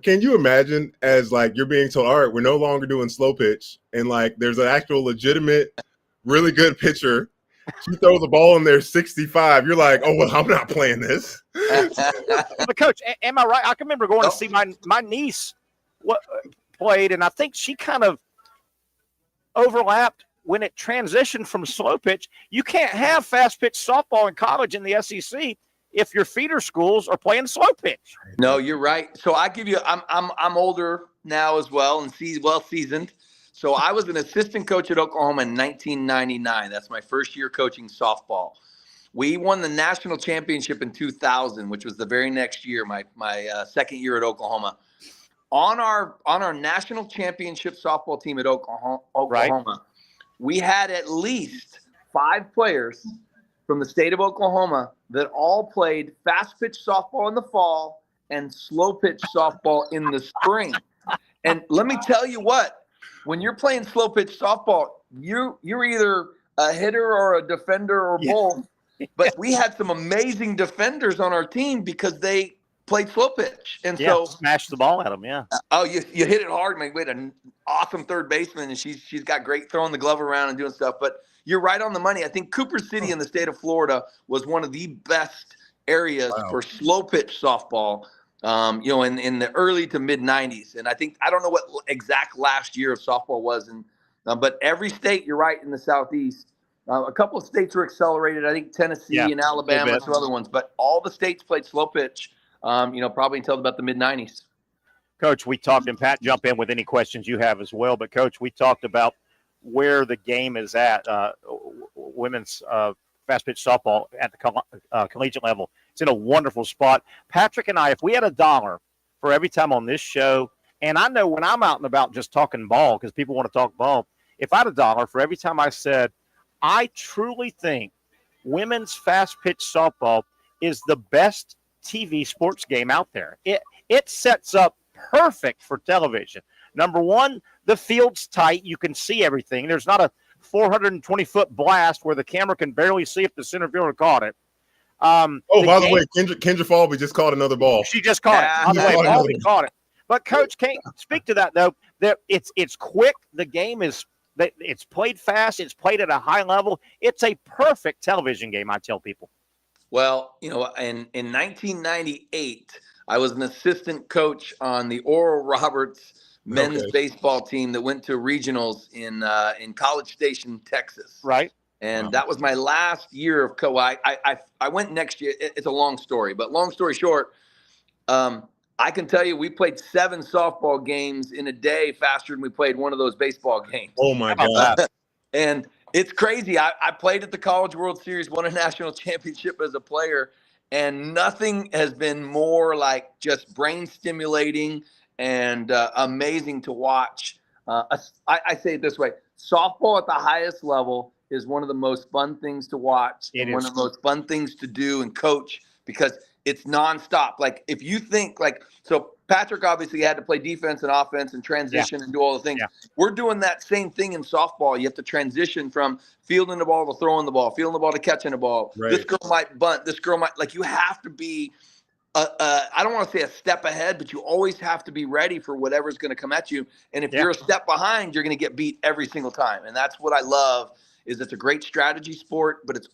can you imagine as like you're being told, all right, we're no longer doing slow pitch, and like there's an actual legitimate, really good pitcher. She throws the ball in there 65. You're like, oh well, I'm not playing this. But Coach, am I right? I can remember going to see my niece played, and I think she kind of overlapped when it transitioned from slow pitch. You can't have fast pitch softball in college in the SEC if your feeder schools are playing slow pitch. No, you're right. So I give you, I'm older now as well and well seasoned. So I was an assistant coach at Oklahoma in 1999. That's my first year coaching softball. We won the national championship in 2000, which was the very next year, my second year at Oklahoma. On our national championship softball team at Oklahoma, right. We had at least 5 players from the state of Oklahoma that all played fast pitch softball in the fall and slow pitch softball in the spring. And let me tell you what, when you're playing slow pitch softball, you're either a hitter or a defender or both. But we had some amazing defenders on our team because they played slow pitch. And so smash the ball at them. Yeah. You hit it hard. We had an awesome third baseman, and she's got great throwing the glove around and doing stuff. But you're right on the money. I think Cooper City in the state of Florida was one of the best areas for slow pitch softball, in the early to mid 90s. And I don't know what exact last year of softball was. But every state, you're right, in the Southeast, a couple of states were accelerated. I think Tennessee and Alabama and some other ones, but all the states played slow pitch, probably until about the mid 90s. Coach, we talked, and Pat, jump in with any questions you have as well. But Coach, we talked about where the game is at, women's fast pitch softball at the collegiate level. It's in a wonderful spot. Patrick and I, if we had $1 for every time on this show, and I know when I'm out and about just talking ball, because people want to talk ball, if I had $1 for every time I said, I truly think women's fast pitch softball is the best TV sports game out there. It sets up perfect for television. Number one, the field's tight. You can see everything. There's not a 420-foot blast where the camera can barely see if the center fielder caught it. By the way, Kendra Falvey just caught another ball. She just caught it. By the way, Falvey caught it. But Coach, can't speak to that though. That it's quick. The game is. It's played fast. It's played at a high level. It's a perfect television game, I tell people. Well, in 1998, I was an assistant coach on the Oral Roberts men's baseball team that went to regionals in College Station, Texas. Right. And that was my last year of I went next year. It's a long story, but long story short, I can tell you we played 7 softball games in a day faster than we played one of those baseball games. Oh, my God. And it's crazy. I played at the College World Series, won a national championship as a player, and nothing has been more like just brain stimulating and amazing to watch. I say it this way. Softball at the highest level is one of the most fun things to watch and one of the most fun things to do and coach because it's nonstop. Like if you think so Patrick obviously had to play defense and offense and transition and do all the things. Yeah. We're doing that same thing in softball. You have to transition from fielding the ball to throwing the ball, fielding the ball to catching the ball. Right. This girl might bunt. This girl might you have to be, I don't want to say a step ahead, but you always have to be ready for whatever's going to come at you. And if you're a step behind, you're going to get beat every single time. And that's what I love. Is it's a great strategy sport, but it's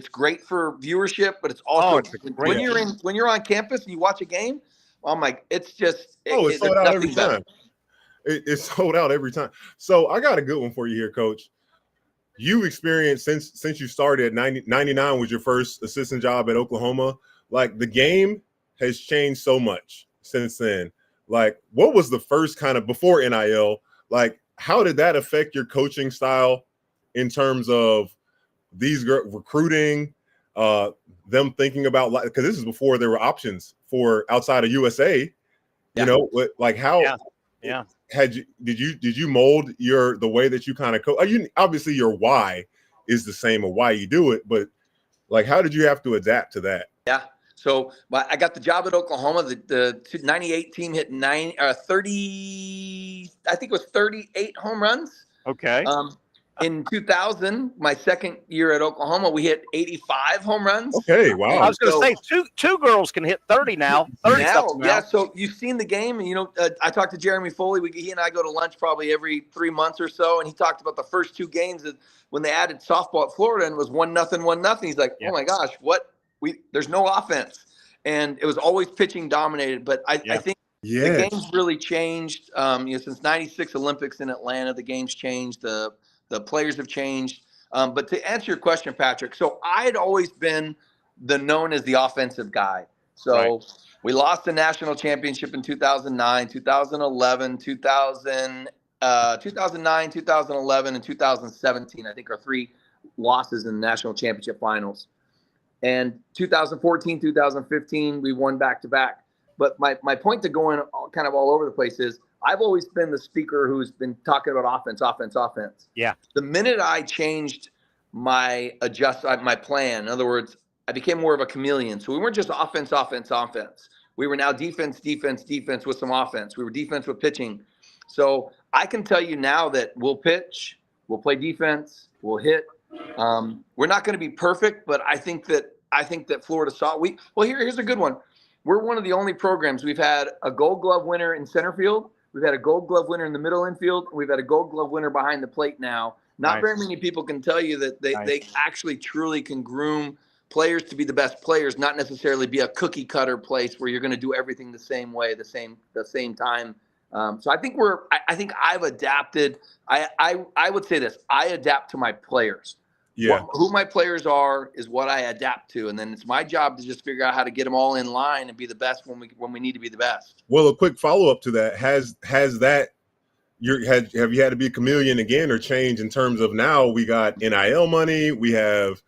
great for viewership, but it's also when you're on campus and you watch a game, it's sold out every time. It's sold out every time. So I got a good one for you here, Coach. you've experienced since you started, 99 was your first assistant job at Oklahoma. Like, the game has changed so much since then. Like, what was the first kind of before NIL? Like, how did that affect your coaching style in terms of these recruiting, them thinking about, like, because this is before there were options for outside of USA, you know, like how did you mold the way that you kind of coach? Obviously your why is the same of why you do it, but like, how did you have to adapt to that? Yeah. So I got the job at Oklahoma. The 98 team hit 30, I think it was 38 home runs. Okay. In 2000, my second year at Oklahoma, we hit 85 home runs. Okay, wow. I was going to say two girls can hit 30 now. 30 now. Yeah. So you've seen the game, and you know, I talked to Jeremy Foley. He and I go to lunch probably every 3 months or so, and he talked about the first two games when they added softball at Florida, and it was 1-0, 1-0. He's like, oh my gosh, there's no offense, and it was always pitching dominated. But I think the game's really changed. Since '96 Olympics in Atlanta, the game's changed. The players have changed. But to answer your question, Patrick, so I had always been known as the offensive guy. So we lost the national championship in 2009, 2011, 2009, 2011, and 2017, I think, are 3 losses in the national championship finals. And 2014, 2015, we won back-to-back. But my point to going kind of all over the place is I've always been the speaker who's been talking about offense. Yeah. The minute I changed my plan, in other words, I became more of a chameleon. So we weren't just offense. We were now defense with some offense. We were defense with pitching. So I can tell you now that we'll pitch, we'll play defense, we'll hit. We're not going to be perfect, but I think that Florida saw here's a good one. We're one of the only programs. We've had a Gold Glove winner in center field. We've had a Gold Glove winner in the middle infield. And we've had a Gold Glove winner behind the plate now. Not very many people can tell you that they actually truly can groom players to be the best players, not necessarily be a cookie cutter place where you're going to do everything the same way, the same time. So I think I've adapted. I would say this: I adapt to my players. Yeah. Who my players are is what I adapt to, and then it's my job to just figure out how to get them all in line and be the best when we need to be the best. Well, a quick follow up to that: have you had to be a chameleon again, or change in terms of now we got NIL money, we have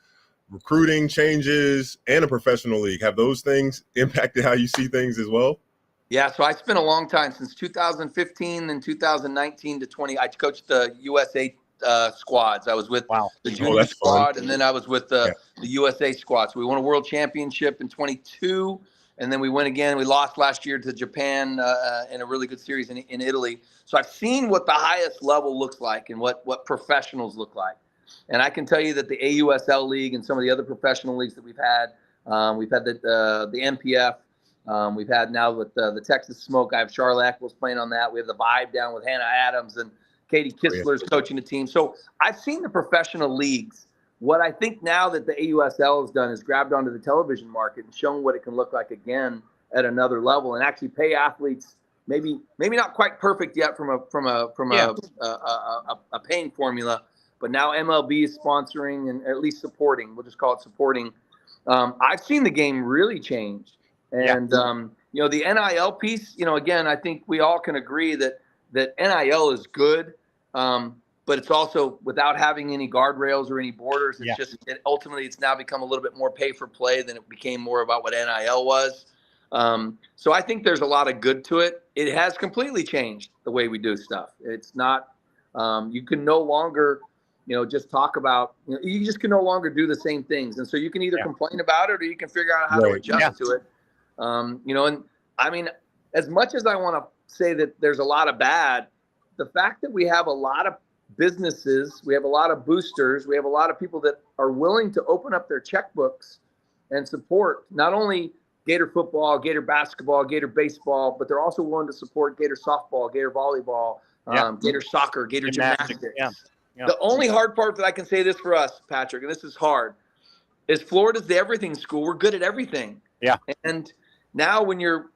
recruiting changes, and a professional league? Have those things impacted how you see things as well? Yeah, so I spent a long time since 2015 and 2019 to 20. I coached the USA squads. I was with the junior squad, and then I was with the USA squad. So we won a world championship in 22, and then we went again. We lost last year to Japan in a really good series in Italy. So I've seen what the highest level looks like and what professionals look like. And I can tell you that the AUSL league and some of the other professional leagues that we've had the MPF. We've had now with the Texas Smoke. I have Charlotte Eccles playing on that. We have the Vibe down with Hannah Adams and Kade Kistler's coaching the team. So I've seen the professional leagues. What I think now that the AUSL has done is grabbed onto the television market and shown what it can look like again at another level, and actually pay athletes maybe not quite perfect yet from a paying formula, but now MLB is sponsoring and at least supporting. We'll just call it supporting. I've seen the game really change, and the NIL piece. Again, I think we all can agree that NIL is good. But it's also without having any guardrails or any borders. It's ultimately it's now become a little bit more pay for play than it became more about what NIL was. So I think there's a lot of good to it. It has completely changed the way we do stuff. It's not, you can no longer, just talk about, you just can no longer do the same things. And so you can either complain about it or you can figure out how to adjust to it. And I mean, as much as I want to say that there's a lot of bad, the fact that we have a lot of businesses, we have a lot of boosters, we have a lot of people that are willing to open up their checkbooks and support not only Gator football, Gator basketball, Gator baseball, but they're also willing to support Gator softball, Gator volleyball, Gator soccer, Gator gymnastics. The only hard part that I can say this for us, Patrick, and this is hard, is Florida's the everything school. We're good at everything. Yeah. And now when you're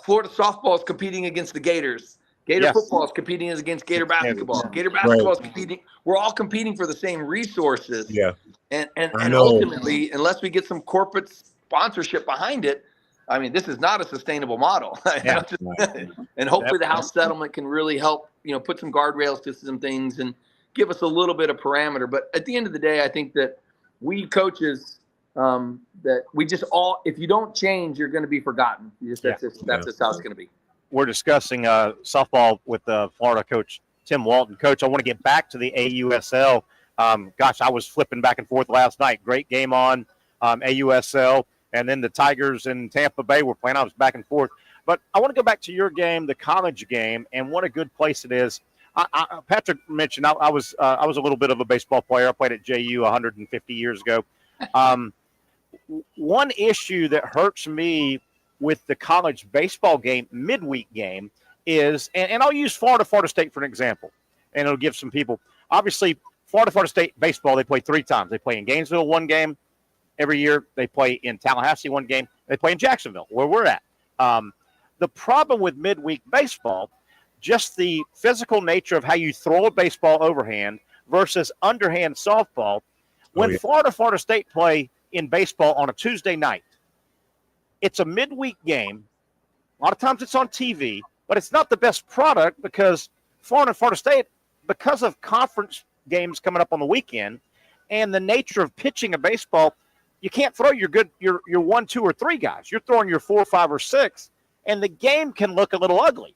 Florida softball is competing against the Gators, Gator football is competing against Gator basketball. Gator basketball is competing. We're all competing for the same resources. Yeah. And ultimately, unless we get some corporate sponsorship behind it, I mean, this is not a sustainable model. Yeah. And hopefully the House settlement can really help, put some guardrails to some things and give us a little bit of parameter. But at the end of the day, I think that we coaches, that we just all, if you don't change, you're going to be forgotten. That's just how it's going to be. We're discussing softball with Florida coach Tim Walton. Coach, I want to get back to the AUSL. I was flipping back and forth last night. Great game on AUSL. And then the Tigers in Tampa Bay were playing. I was back and forth. But I want to go back to your game, the college game, and what a good place it is. Patrick mentioned I was a little bit of a baseball player. I played at JU 150 years ago. One issue that hurts me with the college baseball game, midweek game, is, and I'll use Florida State for an example, and it'll give some people. Obviously, Florida State baseball, they play 3 times. They play in Gainesville one game every year. They play in Tallahassee one game. They play in Jacksonville, where we're at. The problem with midweek baseball, just the physical nature of how you throw a baseball overhand versus underhand softball. When Florida State play in baseball on a Tuesday night, it's a midweek game. A lot of times it's on TV, but it's not the best product because Florida State, because of conference games coming up on the weekend and the nature of pitching a baseball, you can't throw your 1, 2, or 3 guys. You're throwing your 4, 5, or 6, and the game can look a little ugly.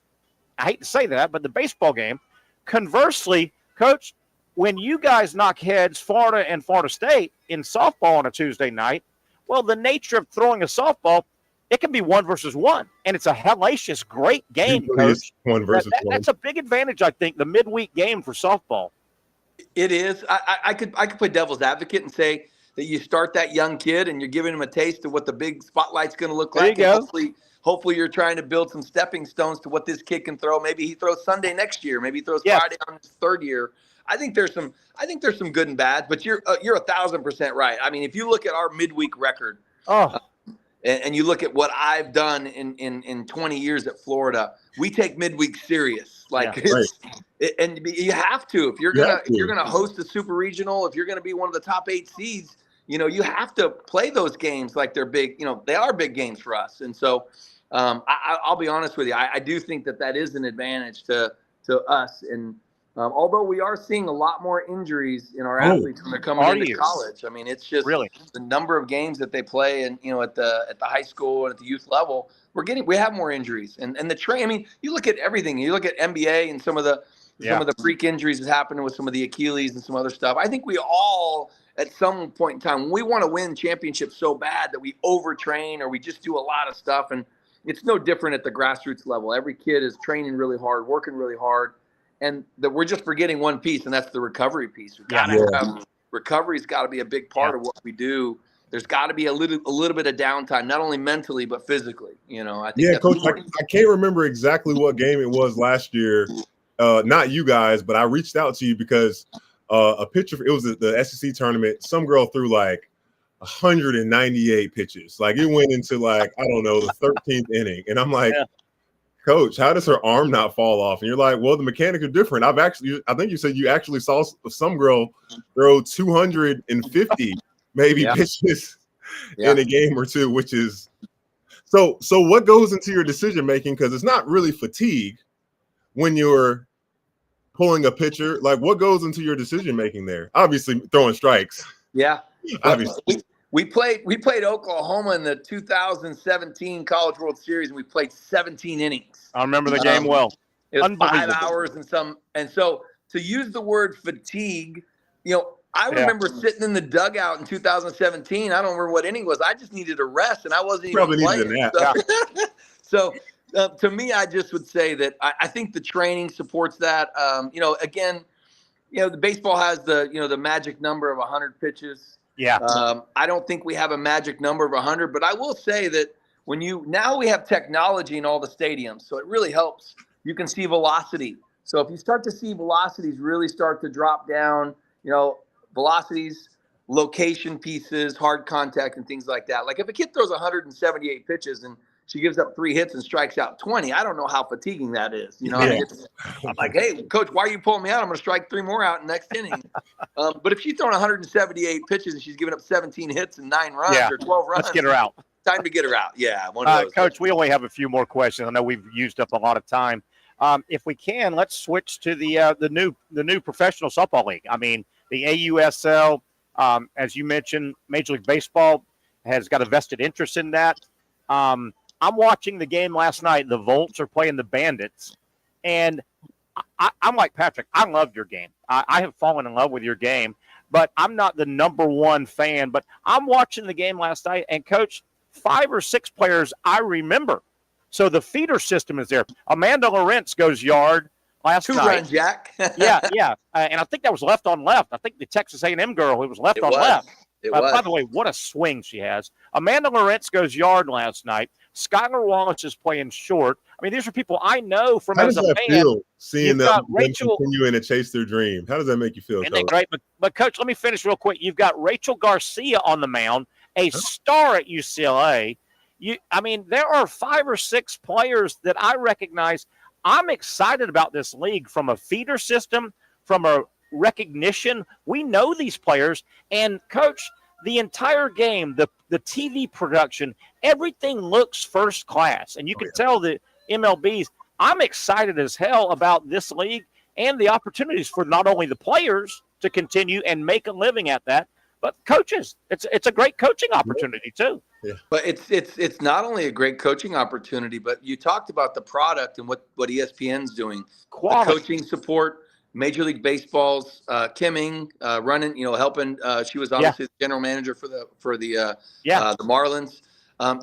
I hate to say that, but the baseball game. Conversely, Coach, when you guys knock heads, Florida and Florida State, in softball on a Tuesday night, well, the nature of throwing a softball, it can be 1 versus 1, and it's a hellacious, great game, Coach. 1 versus 1. That's a big advantage, I think, the midweek game for softball. It is. I could play devil's advocate and say that you start that young kid and you're giving him a taste of what the big spotlight's going to look like. There you go. Hopefully you're trying to build some stepping stones to what this kid can throw. Maybe he throws Sunday next year. Maybe he throws Friday on his 3rd year. I think there's some good and bad, but you're 1,000% right. I mean, if you look at our midweek record, and you look at what I've done in 20 years at Florida, we take midweek serious. And you have to. If you're gonna host a super regional, if you're gonna be one of the top 8 seeds, you have to play those games like they're big. They are big games for us. And so I'll be honest with you. I do think that is an advantage to us. And although we are seeing a lot more injuries in our athletes when they're coming into college, I mean, it's just the number of games that they play, and at the high school and at the youth level, we have more injuries. And the I mean, you look at everything. You look at NBA and some of the freak injuries that happened with some of the Achilles and some other stuff. I think we all, at some point in time, we want to win championships so bad that we overtrain or we just do a lot of stuff. And it's no different at the grassroots level. Every kid is training really hard, working really hard. And that we're just forgetting one piece, and that's the recovery piece. Recovery's got to be a big part of what we do. There's got to be a little bit of downtime, not only mentally but physically. I think. Yeah, Coach. I can't remember exactly what game it was last year. Not you guys, but I reached out to you because a pitcher. It was the SEC tournament. Some girl threw like 198 pitches. Like it went into the 13th inning, and I'm like. Coach, how does her arm not fall off? And you're like, well, the mechanics are different. I think you said you actually saw some girl throw 250 pitches in a game or two, which is so what goes into your decision making? Because it's not really fatigue when you're pulling a pitcher. Like what goes into your decision making there? Obviously throwing strikes. Yeah. Obviously. We played Oklahoma in the 2017 College World Series, and we played 17 innings. I remember the game well. It was 5 hours and so to use the word fatigue, I remember sitting in the dugout in 2017. I don't remember what inning it was. I just needed a rest, and I wasn't even playing. So to me, I just would say that I think the training supports that. Again, the baseball has the magic number of 100 pitches. Yeah. I don't think we have a magic number of 100, but I will say that now we have technology in all the stadiums, so it really helps. You can see velocity. So if you start to see velocities really start to drop down, velocities, location pieces, hard contact, and things like that. Like if a kid throws 178 pitches and she gives up 3 hits and strikes out 20. I don't know how fatiguing that is. You know, I'm like, hey, coach, why are you pulling me out? I'm going to strike 3 more out in the next inning. But if she's throwing 178 pitches and she's giving up 17 hits and 9 runs or 12 runs, let's get her out. Time to get her out. Yeah. Coach, we only have a few more questions. I know we've used up a lot of time. If we can, let's switch to the new professional softball league. I mean, the AUSL, as you mentioned, Major League Baseball has got a vested interest in that. I'm watching the game last night. The Volts are playing the Bandits, and I'm like, Patrick, I love your game. I have fallen in love with your game, but I'm not the number one fan. But I'm watching the game last night, and, Coach, 5 or 6 players I remember. So the feeder system is there. Amanda Lawrence goes yard last night. 2-run jack. yeah. And I think that was left on left. I think the Texas A&M girl, it was left on left. By the way, what a swing she has. Amanda Lawrence goes yard last night. Skylar Wallace is playing short. I mean, these are people I know from How as does a that fan. feel, seeing them Rachel continuing to chase their dream? How does that make you feel, Isn't Coach? that great? But, Coach, let me finish real quick. You've got Rachel Garcia on the mound, a star at UCLA. There are 5 or 6 players that I recognize. I'm excited about this league from a feeder system, from a recognition. We know these players. And, Coach, the entire game, the TV production, everything looks first class. And you can tell the MLBs, I'm excited as hell about this league and the opportunities for not only the players to continue and make a living at that, but coaches. It's a great coaching opportunity too. Yeah. But it's not only a great coaching opportunity, but you talked about the product and what ESPN's doing. The coaching support, Major League Baseball's Kimming running, helping. She was obviously the general manager for the Marlins.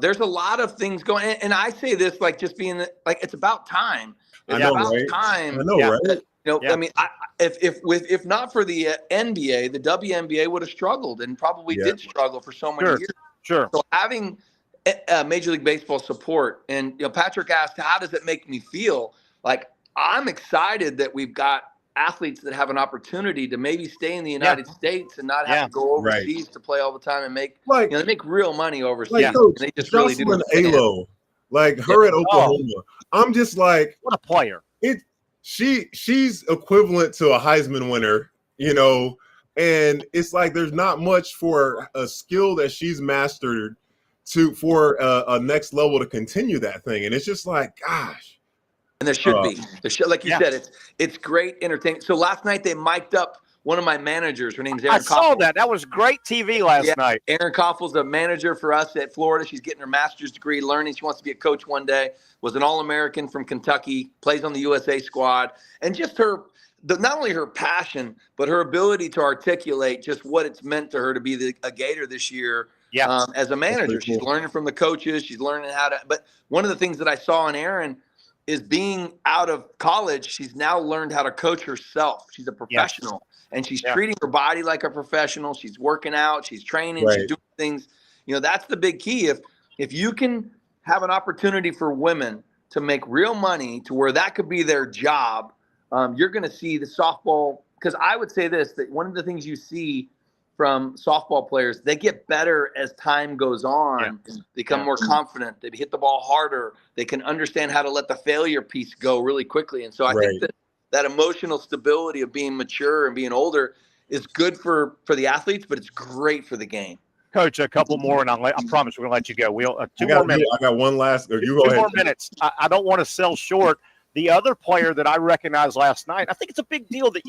There's a lot of things going, and I say this like just being like it's about time. It's about time. I know, right? I mean, if not for the NBA, the WNBA would have struggled and probably did struggle for so many years. Sure. So having Major League Baseball support, and Patrick asked, how does it make me feel? Like, I'm excited that we've got athletes that have an opportunity to maybe stay in the United States and not have to go overseas to play all the time and make they make real money overseas. Like, Coach, and they just really do. Alo, like her at Oklahoma. I'm just like, what a player. She's equivalent to a Heisman winner, and it's like there's not much for a skill that she's mastered for a next level to continue that thing. And it's just like, gosh. And there should be. Like you said, it's great entertainment. So last night they mic'd up one of my managers. Her name's Erin I saw that. That was great TV last night. Erin Koffel's a manager for us at Florida. She's getting her master's degree, learning. She wants to be a coach one day. Was an All-American from Kentucky, plays on the USA squad. And just not only her passion, but her ability to articulate just what it's meant to her to be a Gator this year as a manager. She's learning from the coaches. She's learning how to – but one of the things that I saw in Erin – is being out of college, she's now learned how to coach herself. She's a professional, and she's treating her body like a professional. She's working out, she's training, she's doing things. That's the big key. If you can have an opportunity for women to make real money to where that could be their job, you're going to see the softball. Because I would say this, that one of the things you see from softball players, they get better as time goes on. They become more confident. They hit the ball harder. They can understand how to let the failure piece go really quickly. And so I think that emotional stability of being mature and being older is good for the athletes, but it's great for the game. Coach, a couple more, and I promise we're going to let you go. We'll 2 more minutes. I got one last. You go 2 ahead. more minutes. I don't want to sell short. The other player that I recognized last night, I think it's a big deal that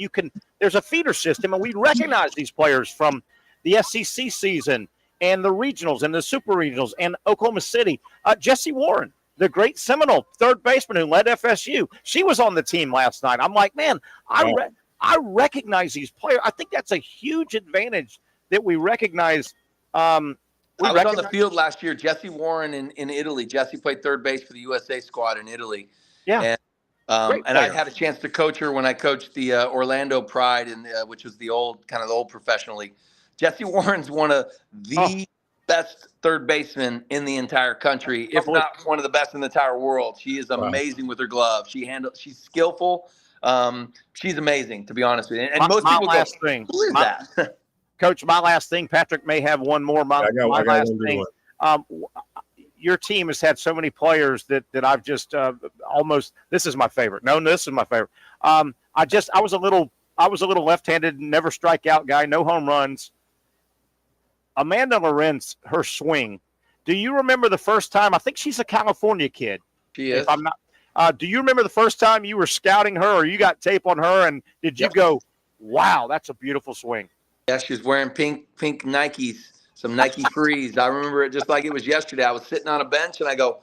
there's a feeder system, and we recognize these players from the SEC season and the regionals and the super regionals and Oklahoma City. Jessie Warren, the great Seminole third baseman who led FSU. She was on the team last night. I'm like, man, I recognize these players. I think that's a huge advantage that we recognize. I was on the field last year. Jessie Warren in Italy. Jessie played third base for the USA squad in Italy. Yeah. And I had a chance to coach her when I coached the Orlando Pride, which was the old professional league. Jessie Warren's one of the best third basemen in the entire country, if not one of the best in the entire world. She is amazing with her glove. She's skillful. She's amazing, to be honest with you. And most people go, who is that? Coach, my last thing, Patrick may have one more. My last thing. your team has had so many players that I've just almost. This is my favorite. No, this is my favorite. I was a little left-handed, never strikeout guy, no home runs. Amanda Lorenz, her swing. Do you remember the first time? I think she's a California kid. She is. If I'm not. Do you remember the first time you were scouting her, or you got tape on her, and did you go, "Wow, that's a beautiful swing"? Yeah, she was wearing pink Nikes, some Nike Frees. I remember it just like it was yesterday. I was sitting on a bench and I go,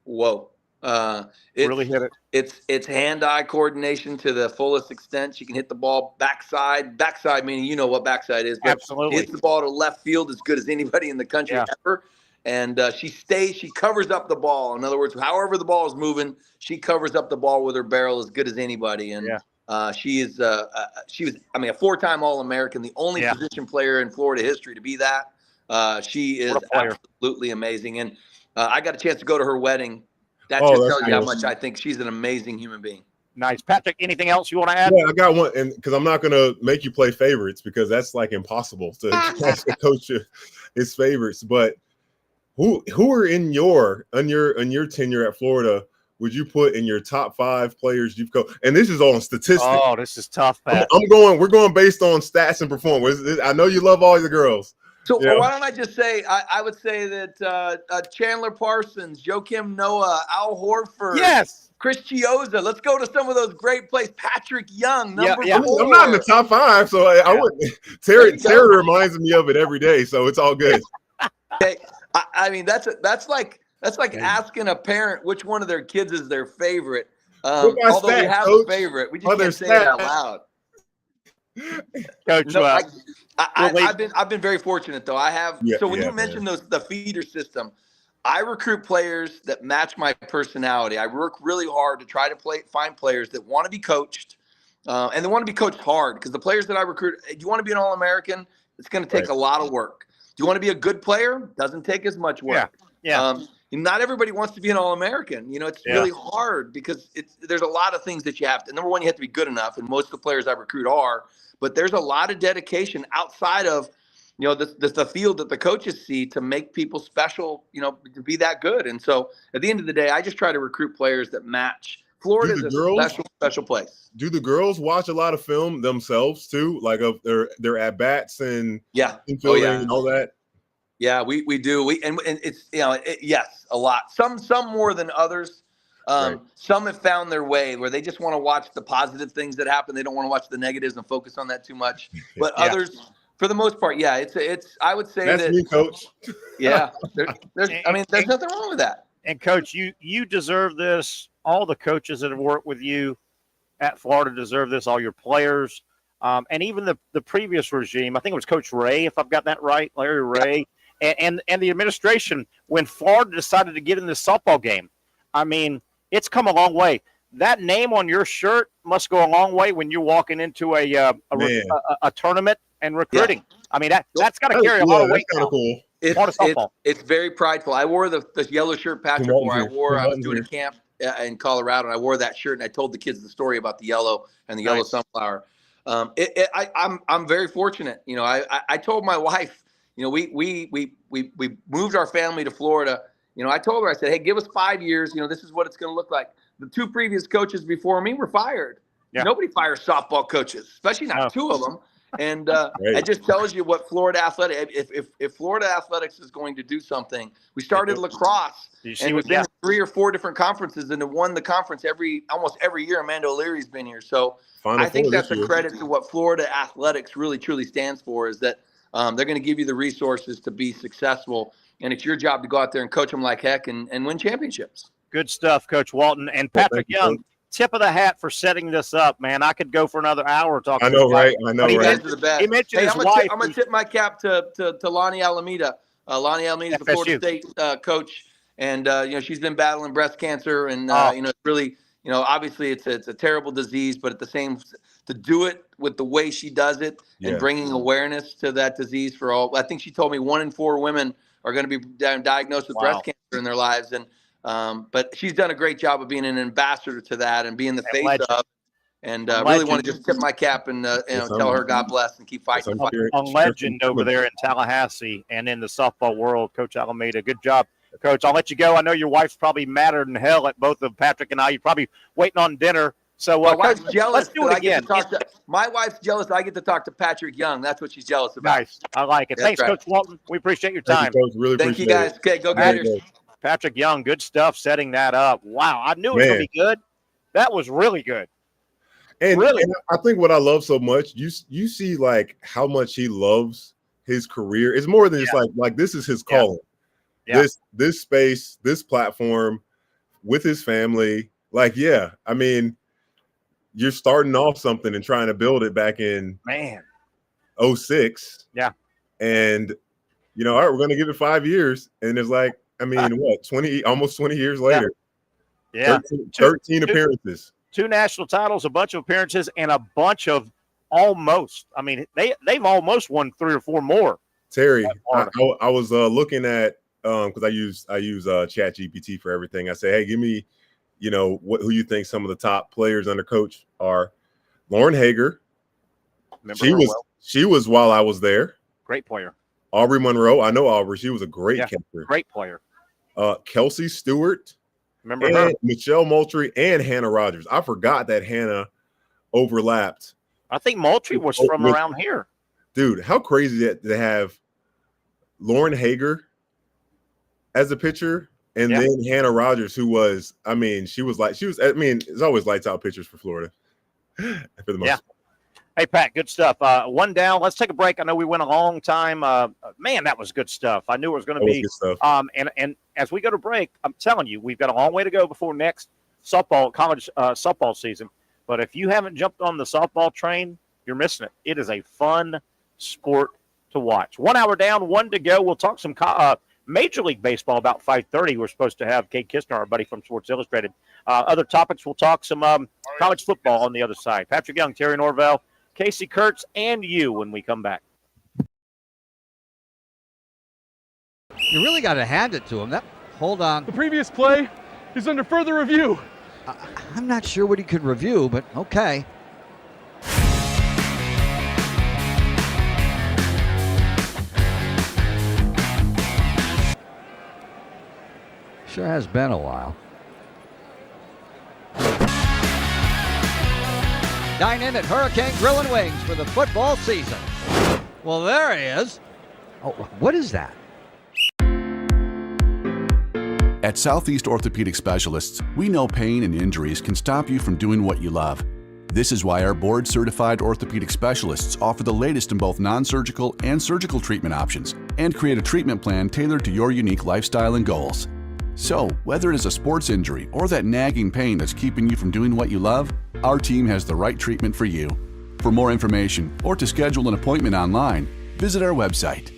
"Whoa!" Really hit it. It's hand-eye coordination to the fullest extent. She can hit the ball backside meaning you know what backside is. But Absolutely. She hits the ball to left field as good as anybody in the country ever. And she covers up the ball. In other words, however the ball is moving, she covers up the ball with her barrel as good as anybody. And she was a four-time All-American, the only position player in Florida history to be that. She is absolutely amazing. And I got a chance to go to her wedding. That just tells you how much I think she's an amazing human being. Nice. Patrick, anything else you want to add? Yeah, I got one, and because I'm not going to make you play favorites because that's like impossible to coach his favorites. But who are in your tenure at Florida would you put in your top 5 players you've coached? And this is on statistics. Oh, this is tough, Pat. We're going based on stats and performance. I know you love all the girls. So why don't I just say I would say that Chandler Parsons, Joakim Noah, Al Horford, Chris Chioza. Let's go to some of those great plays. Patrick Young, number 4. I'm not in the top 5, so I wouldn't. Terry reminds me of it every day, so it's all good. Okay, I mean that's like asking a parent which one of their kids is their favorite. Although we have a favorite, we just can't say it out loud. Coach, I've been very fortunate though. I have. So when you mentioned the feeder system, I recruit players that match my personality. I work really hard to try to find players that want to be coached, and they want to be coached hard. Because the players that I recruit, do you want to be an All-American? It's going to take a lot of work. Do you want to be a good player? Doesn't take as much work. Not everybody wants to be an All-American. It's really hard because there's a lot of things that you have to. Number one, you have to be good enough, and most of the players I recruit are. But there's a lot of dedication outside of, the field that the coaches see to make people special, to be that good. And so at the end of the day, I just try to recruit players that match. Florida is a special place. Do the girls watch a lot of film themselves too, like of their at bats and infielding and all that? Yeah, we do. And it's yes, a lot. Some more than others. Some have found their way where they just want to watch the positive things that happen. They don't want to watch the negatives and focus on that too much. But others, for the most part, it's. I would say that's me, Coach. Yeah, there's nothing wrong with that. And Coach, you deserve this. All the coaches that have worked with you at Florida deserve this. All your players, and even the previous regime. I think it was Coach Ray, if I've got that right, Larry Ray, and the administration when Florida decided to get in this softball game. I mean, it's come a long way. That name on your shirt must go a long way when you're walking into a tournament and recruiting. Yeah. I mean, that's got to carry a lot of weight. That's kind of cool. It's very prideful. I wore the yellow shirt Patrick wore. I was doing a camp in Colorado, and I wore that shirt, and I told the kids the story about the yellow and the yellow sunflower. I'm very fortunate. I told my wife, we moved our family to Florida. I told her, I said, hey, give us 5 years. This is what it's going to look like. The 2 previous coaches before me were fired. Yeah. Nobody fires softball coaches, especially not 2 of them. And it just tells you what Florida athletics. If Florida athletics is going to do something, we started lacrosse, and we've been in 3 or 4 different conferences, and have won the conference almost every year. Amanda O'Leary's been here, so I think that's a credit to what Florida athletics really truly stands for. Is that they're going to give you the resources to be successful. And it's your job to go out there and coach them like heck and win championships. Good stuff, Coach Walton. And Patrick Young, tip of the hat for setting this up, man. I could go for another hour talking. I know, right? I know, right? He mentioned his wife. I'm going to tip my cap to Lonnie Alameda. Lonnie Alameda is the Florida State coach. And, she's been battling breast cancer. And, it's really, obviously it's a terrible disease. But at the same to do it with the way she does it and bringing awareness to that disease for all. I think she told me 1 in 4 women are going to be diagnosed with breast cancer in their lives. And but she's done a great job of being an ambassador to that and being the face of. And really want to just tip my cap and tell her God bless and keep fighting. A legend over there in Tallahassee and in the softball world, Coach Alameda. Good job. Coach. I'll let you go. I know your wife's probably madder than hell at both of Patrick and I. You're probably waiting on dinner. So my wife's jealous. Let's do it again. My wife's jealous. I get to talk to Patrick Young. That's what she's jealous about. Nice. I like it. That's Thanks, right. Coach Walton. We appreciate your time. Thank you, Coach. Really Thank you, appreciate guys. Okay, go Gators. Patrick Young, good stuff setting that up. Wow, I knew it was going to be good. That was really good. And, really? And I think what I love so much, you see like how much he loves his career. It's more than just like this is his calling. Yeah. This space, this platform with his family. Like, yeah, I mean, you're starting off something and trying to build it back in 06. Yeah. And all right, we're going to give it 5 years. And it's like, I mean, what, almost 20 years later. Yeah. 13 appearances. 2 national titles, a bunch of appearances, and a bunch of almost. I mean, they've almost won 3 or 4 more. Terry, I was looking at because I use ChatGPT for everything. I say, hey, give me, who you think some of the top players under coach are. Lauren Hager. She was while I was there. Great player. Aubrey Monroe. I know Aubrey. She was a great catcher. Great player. Kelsey Stewart. Remember her? Michelle Moultrie and Hannah Rogers. I forgot that Hannah overlapped. I think Moultrie was from around here. Dude, how crazy that to have Lauren Hager as a pitcher and then Hannah Rogers, who was, it's always lights out pitchers for Florida. For the most part. Hey, Pat, good stuff. One down. Let's take a break. I know we went a long time. Man, that was good stuff. I knew it was going to be. Good stuff. And as we go to break, I'm telling you, we've got a long way to go before next college softball season. But if you haven't jumped on the softball train, you're missing it. It is a fun sport to watch. 1 hour down, 1 to go. We'll talk some Major League Baseball about 5:30. We're supposed to have Kade Kistner, our buddy from Sports Illustrated. Other topics, we'll talk some college football on the other side. Patrick Young, Terry Norvelle, Casey Kurtz, and you when we come back. You really got to hand it to him. Hold on. The previous play is under further review. I'm not sure what he could review, but okay. Sure has been a while. Dine in at Hurricane Grill and Wings for the football season. Well, there he is. Oh, what is that? At Southeast Orthopedic Specialists, we know pain and injuries can stop you from doing what you love. This is why our board-certified orthopedic specialists offer the latest in both non-surgical and surgical treatment options and create a treatment plan tailored to your unique lifestyle and goals. So, whether it is a sports injury or that nagging pain that's keeping you from doing what you love, our team has the right treatment for you. For more information or to schedule an appointment online, visit our website.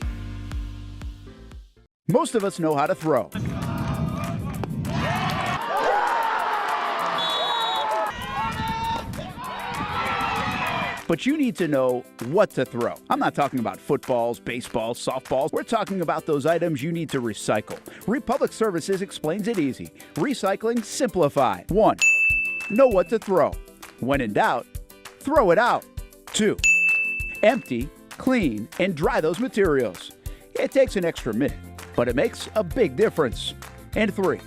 Most of us know how to throw. But you need to know what to throw. I'm not talking about footballs, baseballs, softballs. We're talking about those items you need to recycle. Republic Services explains it easy. Recycling simplified. 1. Know what to throw. When in doubt, throw it out. 2. Empty, clean, and dry those materials. It takes an extra minute, but it makes a big difference. And 3.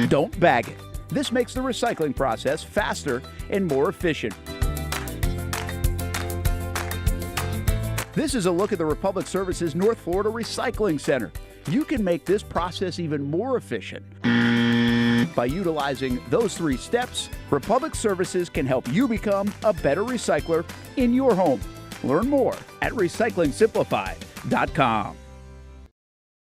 Don't bag it. This makes the recycling process faster and more efficient. This is a look at the Republic Services North Florida Recycling Center. You can make this process even more efficient. By utilizing those 3 steps, Republic Services can help you become a better recycler in your home. Learn more at recyclingsimplified.com.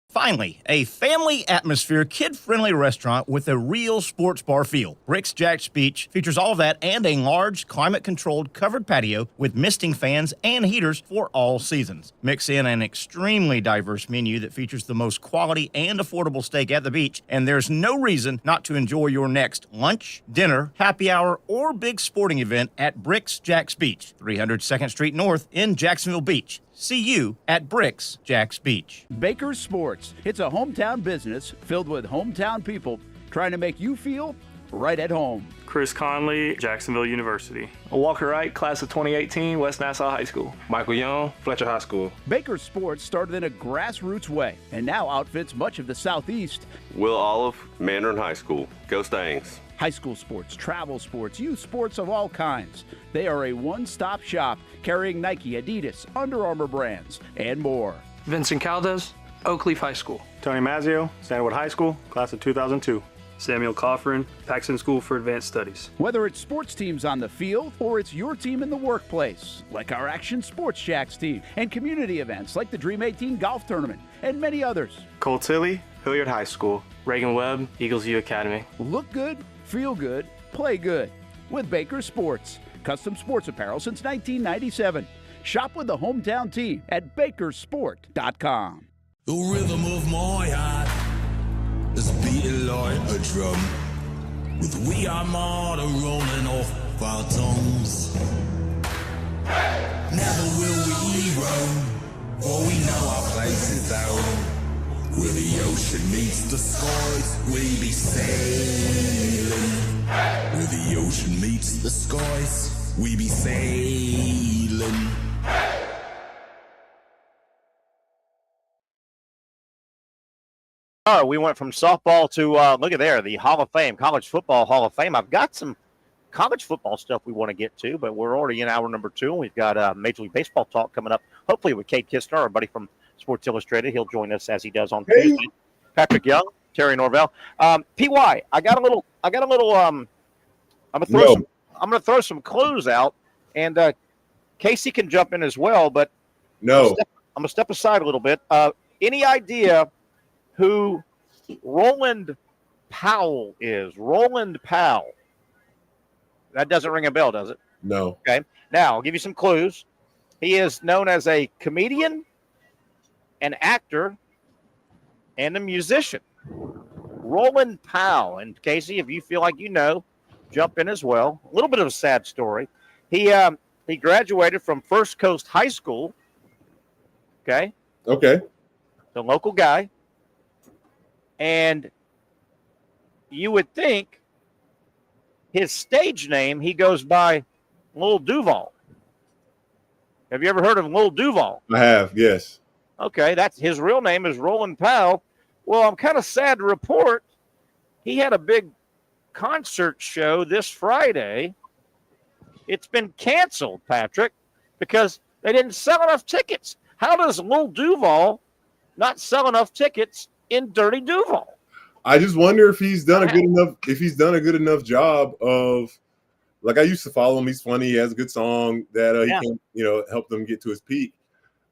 Finally, a family atmosphere, kid-friendly restaurant with a real sports bar feel. Bricks Jack's Beach features all of that and a large, climate-controlled covered patio with misting fans and heaters for all seasons. Mix in an extremely diverse menu that features the most quality and affordable steak at the beach, and there's no reason not to enjoy your next lunch, dinner, happy hour, or big sporting event at Bricks Jack's Beach, 300 2nd Street North in Jacksonville Beach. See you at Bricks Jack's Beach. Baker's Sports. It's a hometown business filled with hometown people trying to make you feel right at home. Chris Conley, Jacksonville University. Walker Wright, class of 2018, West Nassau High School. Michael Young, Fletcher High School. Baker Sports started in a grassroots way and now outfits much of the Southeast. Will Olive, Mandarin High School. Go Stangs. High school sports, travel sports, youth sports of all kinds. They are a one-stop shop carrying Nike, Adidas, Under Armour brands, and more. Vincent Caldes, Oakleaf High School. Tony Mazzio, Stanwood High School, class of 2002. Samuel Coffrin, Paxton School for Advanced Studies. Whether it's sports teams on the field or it's your team in the workplace, like our Action Sports Jacks team, and community events like the Dream 18 Golf Tournament, and many others. Cole Tilley, Hilliard High School. Reagan Webb, Eagles View Academy. Look good, feel good, play good with Baker Sports. Custom sports apparel since 1997. Shop with the hometown team at bakersport.com. The rhythm of my heart is beating like a drum, with we are more rolling off our tongues. Never will we roam, for we know our place is out. Where the ocean meets the skies, we be sailing. Where the ocean meets the skies, we be sailing. Oh, we went from softball to, look at there, the Hall of Fame, College Football Hall of Fame. I've got some college football stuff we want to get to, but we're already in hour number 2, and we've got Major League Baseball talk coming up, hopefully with Kade Kistner, our buddy from Sports Illustrated. He'll join us as he does on Tuesday. Patrick Young, Terry Norvell. PY, I got a little, I'm gonna throw some clues out, and Casey can jump in as well, but I'm gonna step aside a little bit. Any idea who Roland Powell is? Roland Powell. That doesn't ring a bell, does it? No. Okay. Now, I'll give you some clues. He is known as a comedian, an actor, and a musician. Roland Powell. And Casey, if you feel like you know, jump in as well. A little bit of a sad story. He graduated from First Coast High School. Okay. Okay. The local guy. And you would think his stage name, he goes by Lil Duval. Have you ever heard of Lil Duval? I have, yes. Okay, that's his real name is Roland Powell. Well, I'm kind of sad to report he had a big concert show this Friday. It's been canceled, Patrick, because they didn't sell enough tickets. How does Lil Duval not sell enough tickets in Dirty Duval? I just wonder if he's done a good enough job of, like, I used to follow him. He's funny. He has a good song that he can, help them get to his peak.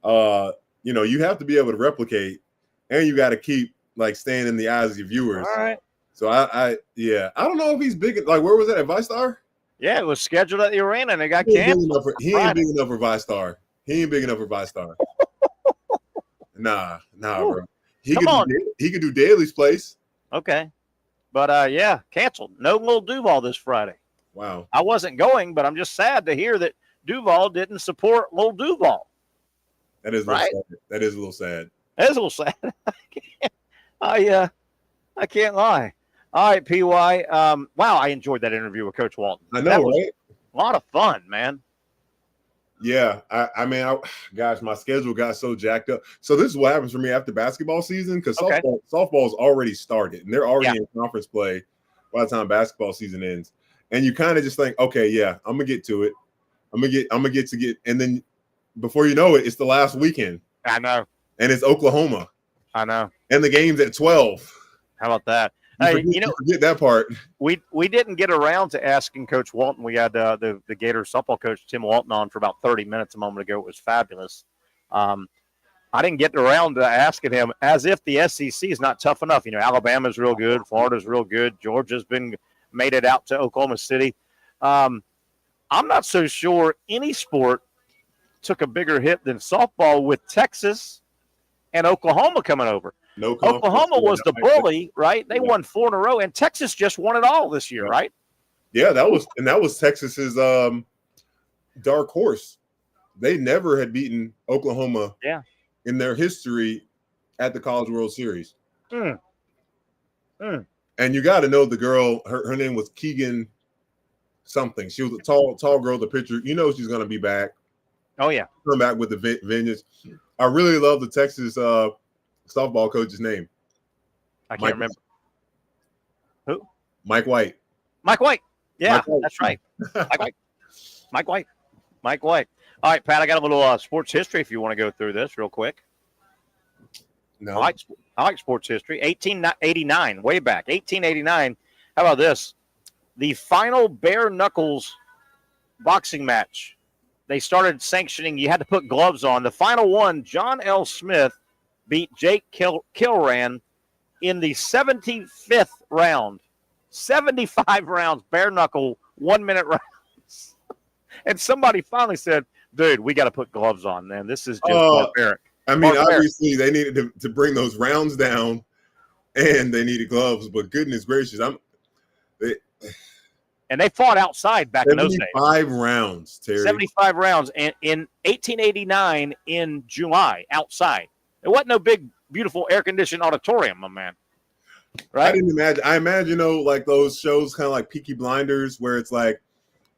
You have to be able to replicate, and you got to keep staying in the eyes of your viewers. All right. So I don't know if he's big. Like, where was that at ViStar? Yeah, it was scheduled at the arena and it got canceled. He ain't big enough for ViStar. Nah, bro. He could do Daly's Place. Okay. But canceled. No Lil Duval this Friday. Wow. I wasn't going, but I'm just sad to hear that Duval didn't support Lil Duval. That is right. That is a little sad. That is a little sad. I can't lie. All right, PY. Wow, I enjoyed that interview with Coach Walton. I know, right? A lot of fun, man. Yeah, gosh, my schedule got so jacked up. So this is what happens for me after basketball season, because softball's already started and they're already in conference play by the time basketball season ends. And you kind of just think, okay, yeah, I'm gonna get to it. I'm gonna get, and then before you know it, it's the last weekend. I know. And it's Oklahoma. I know. And the game's at 12. How about that? Forget that part. We didn't get around to asking Coach Walton. We had the Gator softball coach Tim Walton on for about 30 minutes a moment ago. It was fabulous. I didn't get around to asking him, as if the SEC is not tough enough. Alabama's real good, Florida's real good, Georgia's made it out to Oklahoma City. I'm not so sure any sport took a bigger hit than softball with Texas and Oklahoma coming over. Oklahoma was the bully, right? They won 4 in a row, and Texas just won it all this year, right? Yeah, that was Texas's dark horse. They never had beaten Oklahoma in their history at the College World Series. And you got to know the girl. Her name was Keegan something. She was a tall girl. The picture, you know, she's gonna be back. Oh yeah, come back with the vengeance. I really love the Texas softball coach's name. I can't remember. Who? Mike White. Mike White. Yeah, Mike White. That's right. Mike White. Mike White. Mike White. All right, Pat. I got a little sports history. If you want to go through this real quick. No. I like sports history. 1889, way back. 1889. How about this? The final bare knuckles boxing match. They started sanctioning. You had to put gloves on. The final one, John L. Smith beat Jake Kilran in the 75th round. 75 rounds, bare knuckle, 1 minute rounds. And somebody finally said, dude, we got to put gloves on, man. This is just barbaric. I mean, obviously, they needed to bring those rounds down, and they needed gloves. But goodness gracious, and they fought outside back in those days. 75 rounds, Terry. 75 rounds. And in 1889 in July, outside. It wasn't no big, beautiful air-conditioned auditorium, my man. Right? I didn't imagine. I imagine, you know, like those shows kind of like Peaky Blinders where it's like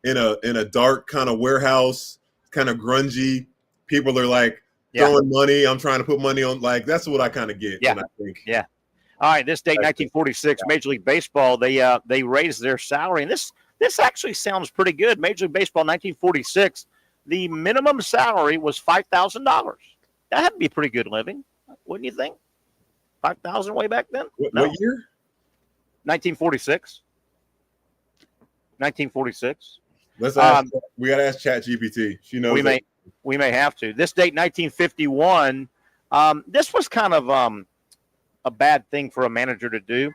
in a dark kind of warehouse, kind of grungy. People are like throwing money. I'm trying to put money on. Like, that's what I kind of get when I think. Yeah. All right, this date, 1946, Major League Baseball, they raised their salary. And this actually sounds pretty good. Major League Baseball, 1946, the minimum salary was $5,000. That had to be pretty good living, wouldn't you think? $5,000 way back then? What year? 1946. 1946. Let's ask. We got to ask ChatGPT. She knows. We may have to. This date, 1951. This was kind of a bad thing for a manager to do.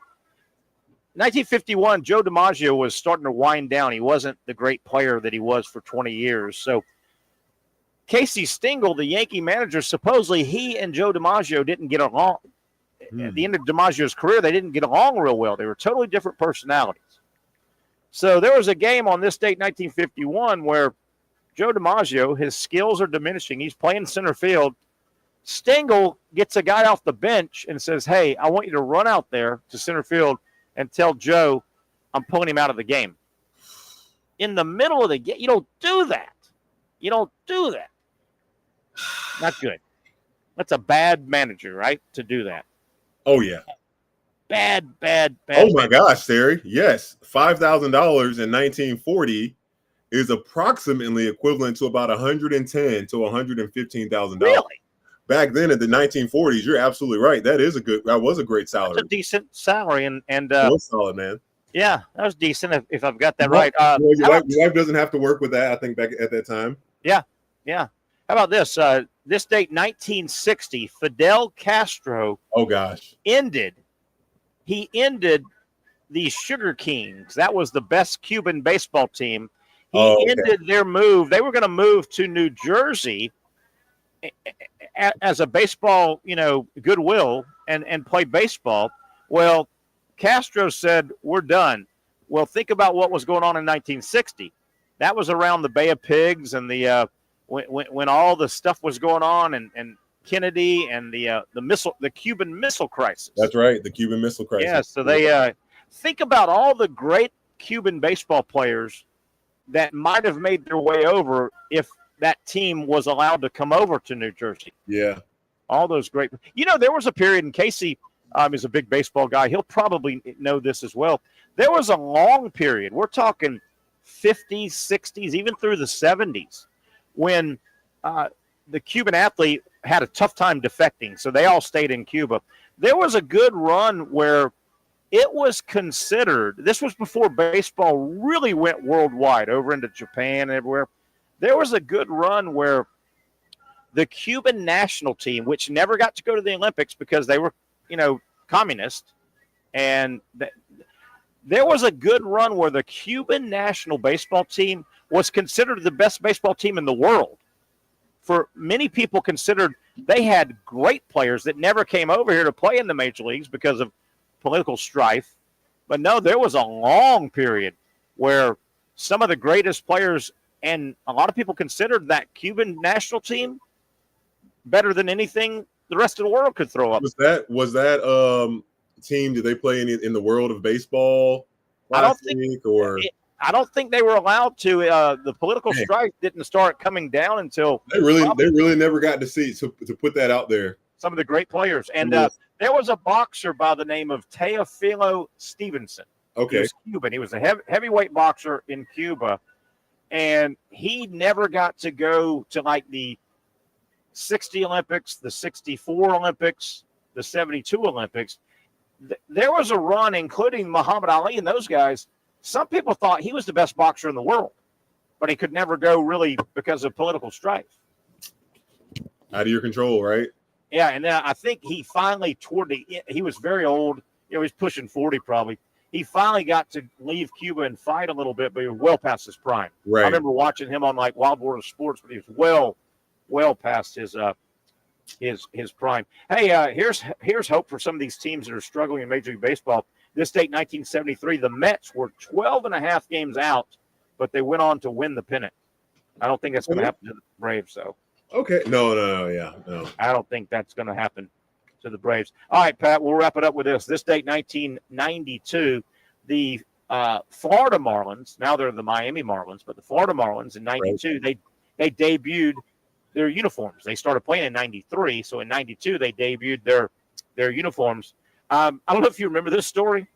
1951, Joe DiMaggio was starting to wind down. He wasn't the great player that he was for 20 years. So Casey Stengel, the Yankee manager, supposedly he and Joe DiMaggio didn't get along. At the end of DiMaggio's career, they didn't get along real well. They were totally different personalities. So there was a game on this date, 1951, where Joe DiMaggio, his skills are diminishing. He's playing center field. Stengel gets a guy off the bench and says, hey, I want you to run out there to center field and tell Joe I'm pulling him out of the game. In the middle of the game, you don't do that. You don't do that. Not good. That's a bad manager, right, to do that. Oh, yeah. Bad. Oh, my gosh, Terry. Yes. $5,000 in 1940 is approximately equivalent to about $110,000 to $115,000. Really? Back then in the 1940s, you're absolutely right. That was a great salary. That's a decent salary. And that was solid, man. Yeah, that was decent if I've got that right. Your wife doesn't have to work with that, I think, back at that time. Yeah. How about this? This date, 1960, Fidel Castro. Oh, gosh. He ended the Sugar Kings. That was the best Cuban baseball team. He ended their move. They were going to move to New Jersey as a baseball, goodwill and play baseball. Well, Castro said, we're done. Well, think about what was going on in 1960. That was around the Bay of Pigs and the when all the stuff was going on and Kennedy and the Cuban Missile Crisis. That's right, the Cuban Missile Crisis. Yeah, so they think about all the great Cuban baseball players that might have made their way over if that team was allowed to come over to New Jersey. Yeah. All those great – there was a period, and Casey is a big baseball guy. He'll probably know this as well. There was a long period. We're talking 50s, 60s, even through the 70s when the Cuban athlete had a tough time defecting, so they all stayed in Cuba. There was a good run where it was considered – this was before baseball really went worldwide, over into Japan and everywhere. There was a good run where the Cuban national team, which never got to go to the Olympics because they were, communist, and there was a good run where the Cuban national baseball team was considered the best baseball team in the world. For many people considered they had great players that never came over here to play in the major leagues because of political strife. But no, there was a long period where some of the greatest players, and a lot of people considered that Cuban national team better than anything the rest of the world could throw up. Was that team did they play in the world of baseball? I don't think they were allowed to. The political strife didn't start coming down until they really never got to see to put that out there. Some of the great players, and there was a boxer by the name of Teofilo Stevenson. Okay, he was Cuban. He was a heavyweight boxer in Cuba, and he never got to go to like the 60 Olympics, the 64 Olympics, the 72 Olympics. There was a run, including Muhammad Ali and those guys. Some people thought he was the best boxer in the world, but he could never go really because of political strife. Out of your control, right? Yeah, and then I think he finally he was very old. He was pushing 40 probably. He finally got to leave Cuba and fight a little bit, but he was well past his prime. Right. I remember watching him on like Wild World of Sports, but he was well past his prime. Hey, here's hope for some of these teams that are struggling in Major League Baseball. This date, 1973, the Mets were 12.5 games out, but they went on to win the pennant. I don't think that's going to happen to the Braves, though. Okay. No. I don't think that's going to happen to the Braves. All right, Pat, we'll wrap it up with this. This date, 1992, the Florida Marlins, now they're the Miami Marlins, but the Florida Marlins in 92, they debuted their uniforms. They started playing in 93, so in 92 they debuted their uniforms. I don't know if you remember this story.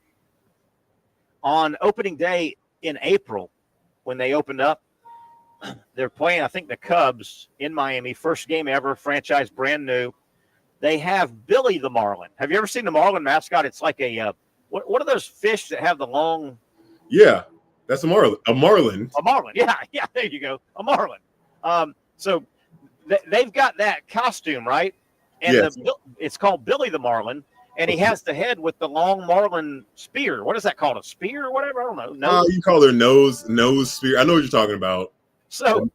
On opening day in April, when they opened up, they're playing, I think, the Cubs in Miami. First game ever, franchise brand new. They have Billy the Marlin. Have you ever seen the Marlin mascot? It's like what are those fish that have the long? Yeah, that's a marlin. A marlin. A marlin. Yeah. There you go. A marlin. So they've got that costume, right? And yes. It's called Billy the Marlin, and he has the head with the long marlin spear. What is that called? A spear or whatever? I don't know. You call their nose spear. I know what you're talking about. So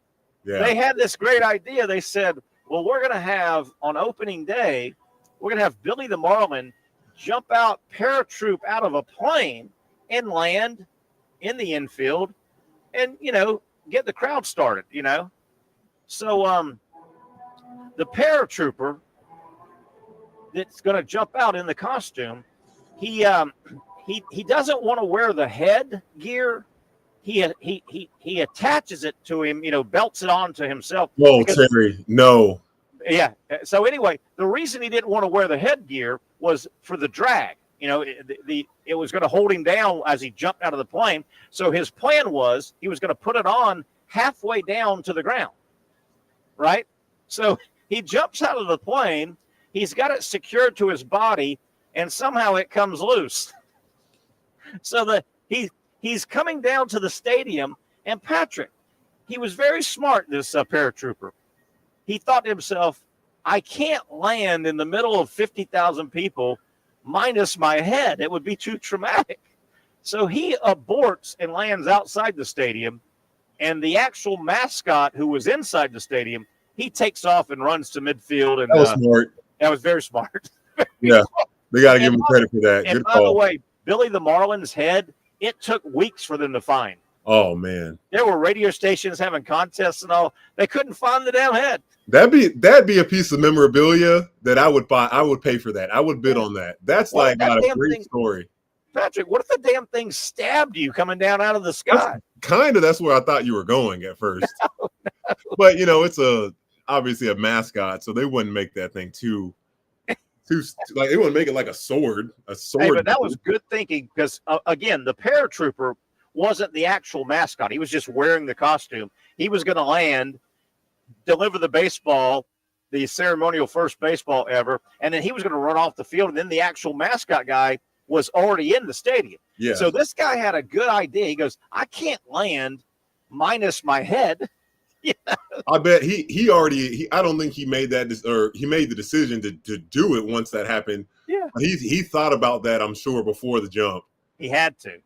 yeah. They had this great idea. They said, well, we're going to have, on opening day, we're going to have Billy the Marlin jump out, paratroop out of a plane and land in the infield and, get the crowd started, So the paratrooper that's going to jump out in the costume, he doesn't want to wear the head gear. He attaches it to him, belts it on to himself. Oh, Terry, no. Yeah. So anyway, the reason he didn't want to wear the headgear was for the drag. It was going to hold him down as he jumped out of the plane. So his plan was he was going to put it on halfway down to the ground. Right? So he jumps out of the plane. He's got it secured to his body, and somehow it comes loose. So he's coming down to the stadium, and Patrick, he was very smart, this paratrooper. He thought to himself, I can't land in the middle of 50,000 people minus my head. It would be too traumatic. So he aborts and lands outside the stadium, and the actual mascot who was inside the stadium, he takes off and runs to midfield. And that was smart. That was very smart. Yeah, they got to give him credit for that. And good by call. the way, Billy the Marlin's head, it took weeks for them to find. Oh, man. There were radio stations having contests and all. They couldn't find the damn head. That'd be a piece of memorabilia that I would buy. I would pay for that. I would bid on that. That's Well, that a damn great thing- story. Patrick, what if the damn thing stabbed you coming down out of the sky? That's where I thought you were going at first. No. But it's obviously a mascot, so they wouldn't make that thing too like they wouldn't make it like a sword. Hey, but that was good thinking because again, the paratrooper wasn't the actual mascot. He was just wearing the costume. He was going to land, deliver the baseball, the ceremonial first baseball ever, and then he was going to run off the field. And then the actual mascot guy was already in the stadium. Yeah. So this guy had a good idea. He goes, I can't land minus my head. I bet I don't think he made he made the decision to do it once that happened. Yeah. He thought about that, I'm sure, before the jump. He had to.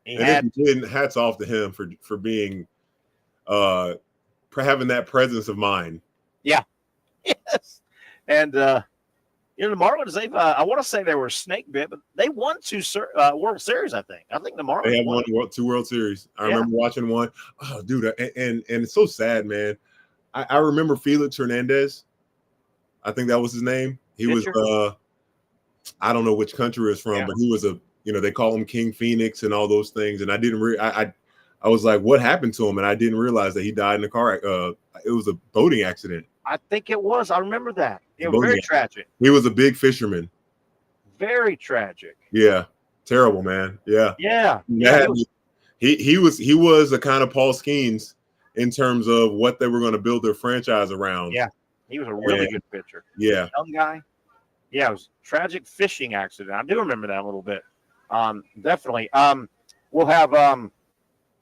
If he didn't, hats off to him for being for having that presence of mind. Yeah. Yes. And the Marlins, I want to say they were snake bit, but they won 2 World Series, I think. I think the Marlins They have won 2 World Series. I remember watching one. Oh, dude, and it's so sad, man. I remember Felix Hernandez. I think that was his name. He Pitcher? was I don't know which country it's from, but he was they call him King Phoenix and all those things. And I didn't I was like, what happened to him? And I didn't realize that he died in a car. It was a boating accident. I think it was. I remember that. It was very tragic. He was a big Very tragic. Yeah. Terrible, man. Yeah. Yeah. He was a kind of Paul Skeens in terms of what they were going to build their franchise around. Yeah. He was a really good pitcher. Yeah. Young guy. Yeah, it was a tragic fishing accident. I do remember that a little bit. Definitely. We'll have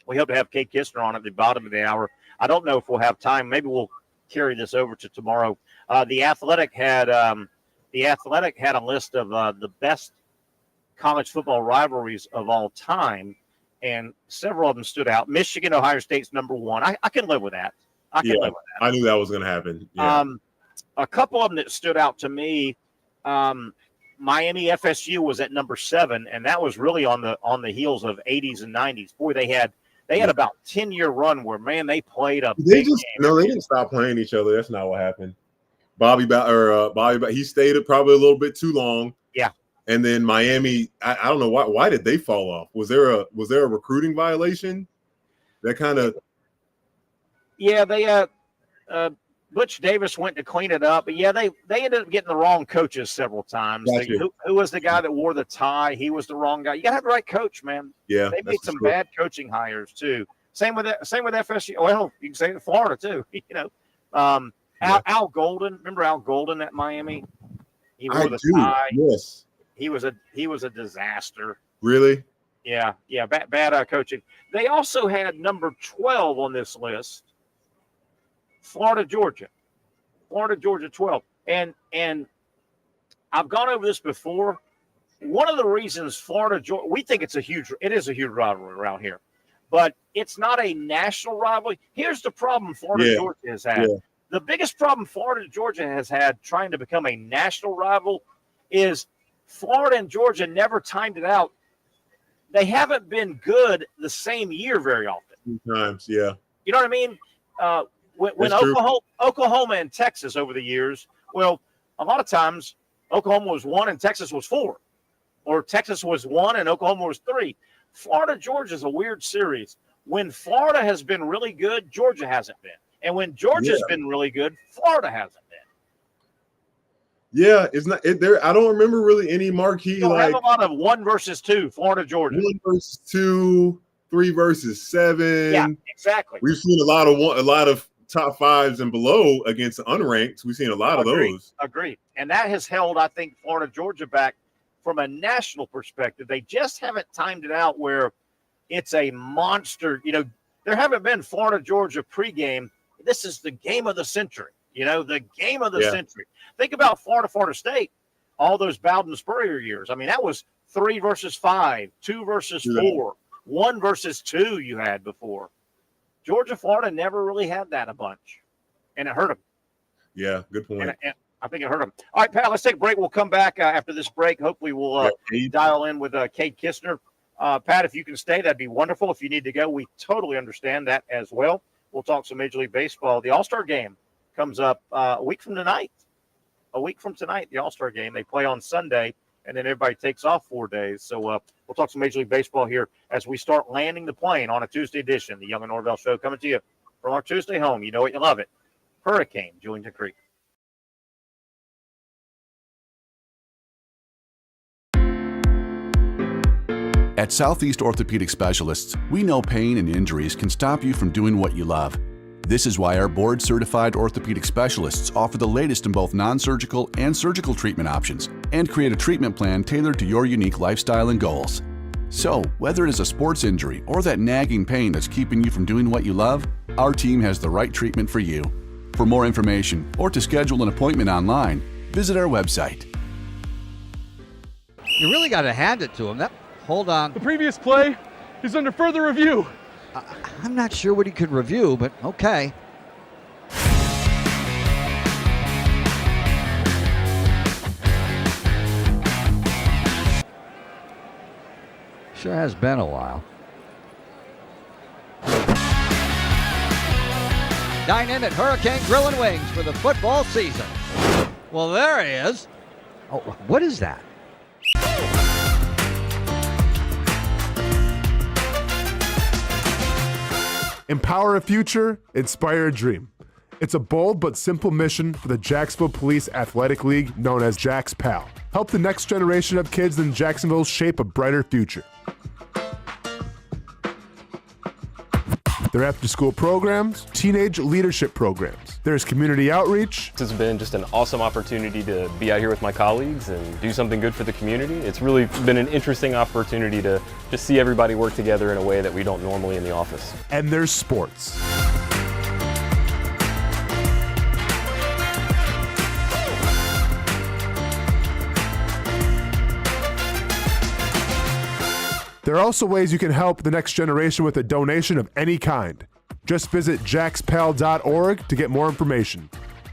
we hope to have Kade Kistner on at the bottom of the hour. I don't know if we'll have time. Maybe we'll carry this over to tomorrow. The Athletic had a list of the best college football rivalries of all time, and several of them stood out. Michigan, Ohio State's number one. I can live with that. I can live with that. I knew that was going to happen. Yeah. A couple of them that stood out to me. Miami FSU was at number 7, and that was really on the heels of 80s and 90s. Boy, they had about 10-year run where, man, they played a big game. No, they didn't stop playing each other. That's not what happened. Bobby, he stayed probably a little bit too long. Yeah. And then Miami, I don't know why did they fall off? Was there a recruiting violation? That kind of. Yeah, they Butch Davis went to clean it up, but yeah, they ended up getting the wrong coaches several times. Gotcha. Who was the guy that wore the tie? He was the wrong guy. You gotta have the right coach, man. Yeah, they made some bad coaching hires too. Same with FSU. Well, you can say it Florida too. Al Golden. Remember Al Golden at Miami? He wore the tie. Yes. He was a disaster. Really? Yeah. Bad coaching. They also had number 12 on this list. Florida, Georgia 12. And I've gone over this before. One of the reasons Florida, Georgia, we think it is a huge rivalry around here, but it's not a national rivalry. Here's the problem Florida, Georgia has had. Yeah. The biggest problem Florida, Georgia has had trying to become a national rival is Florida and Georgia never timed it out. They haven't been good the same year very often. Sometimes, yeah. You know what I mean? When Oklahoma and Texas over the years, well, a lot of times Oklahoma was 1 and Texas was 4, or Texas was 1 and Oklahoma was 3. Florida, Georgia is a weird series. When Florida has been really good, Georgia hasn't been. And when Georgia's been really good, Florida hasn't been. Yeah, it's not there. I don't remember really any marquee. You have a lot of 1 versus 2, Florida, Georgia. 1 versus 2, 3 versus 7. Yeah, exactly. We've seen a lot of top 5s and below against unranked. We've seen a lot of those. Agreed. And that has held, I think, Florida, Georgia back from a national perspective. They just haven't timed it out where it's a monster. There haven't been Florida, Georgia pregame. This is the game of the century. The game of the century. Think about Florida State, all those Bowden Spurrier years. I mean, that was 3 versus 5, 2 versus 4, 1 versus 2 you had before. Georgia, Florida never really had that a bunch, and it hurt them. Yeah, good point. And I think it hurt them. All right, Pat, let's take a break. We'll come back after this break. Hopefully we'll dial in with Kade Kistner. Pat, if you can stay, that'd be wonderful. If you need to go, we totally understand that as well. We'll talk some Major League Baseball. The All-Star game comes up a week from tonight. The All-Star game. They play on Sunday, and then everybody takes off 4 days. So we'll talk some Major League Baseball here as we start landing the plane on a Tuesday edition. The Young Norvelle Show coming to you from our Tuesday home. You know it, you love it. Hurricane, Julington Creek. At Southeast Orthopedic Specialists, we know pain and injuries can stop you from doing what you love. This is why our board-certified orthopedic specialists offer the latest in both non-surgical and surgical treatment options and create a treatment plan tailored to your unique lifestyle and goals. So, whether it is a sports injury or that nagging pain that's keeping you from doing what you love, our team has the right treatment for you. For more information or to schedule an appointment online, visit our website. You really got to hand it to him. Hold on. The previous play is under further review. I'm not sure what he could review, but okay. Sure has been a while. Dine in at Hurricane Grill and Wings for the football season. Well, there he is. Oh, what is that? Empower a future, inspire a dream. It's a bold but simple mission for the Jacksonville Police Athletic League known as Jax PAL. Help the next generation of kids in Jacksonville shape a brighter future. Their after-school programs, teenage leadership programs. There's community outreach. This has been just an awesome opportunity to be out here with my colleagues and do something good for the community. It's really been an interesting opportunity to just see everybody work together in a way that we don't normally in the office. And there's sports. There are also ways you can help the next generation with a donation of any kind. Just visit jaxpal.org to get more information.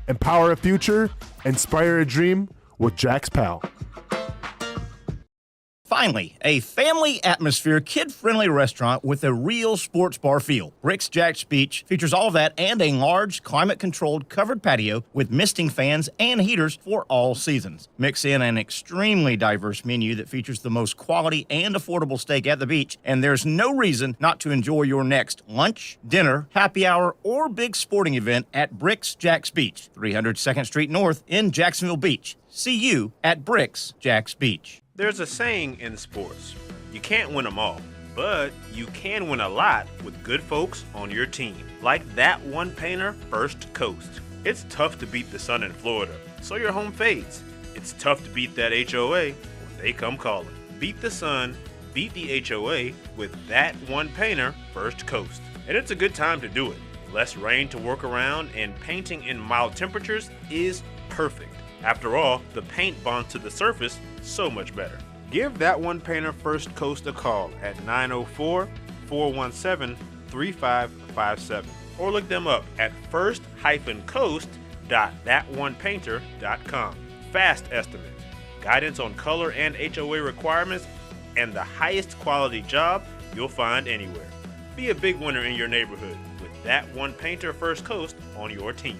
Empower a future, inspire a dream with Jax PAL. Finally, a family atmosphere, kid-friendly restaurant with a real sports bar feel. Rick's Jack's Beach features all of that and a large, climate-controlled covered patio with misting fans and heaters for all seasons. Mix in an extremely diverse menu that features the most quality and affordable steak at the beach, and there's no reason not to enjoy your next lunch, dinner, happy hour, or big sporting event at Rick's Jack's Beach, 300 2nd Street North in Jacksonville Beach. See you at Rick's Jack's Beach. There's a saying in sports, you can't win them all, but you can win a lot with good folks on your team. Like that one painter, First Coast. It's tough to beat the sun in Florida, so your home fades. It's tough to beat that HOA when they come calling. Beat the sun, beat the HOA with that one painter, First Coast. And it's a good time to do it. Less rain to work around and painting in mild temperatures is perfect. After all, the paint bonds to the surface so much better. Give that one painter First Coast a call at 904-417-3557 or look them up at first-coast.thatonepainter.com. Fast estimate, guidance on color and HOA requirements, and the highest quality job you'll find anywhere. Be a big winner in your neighborhood with that one painter First Coast on your team.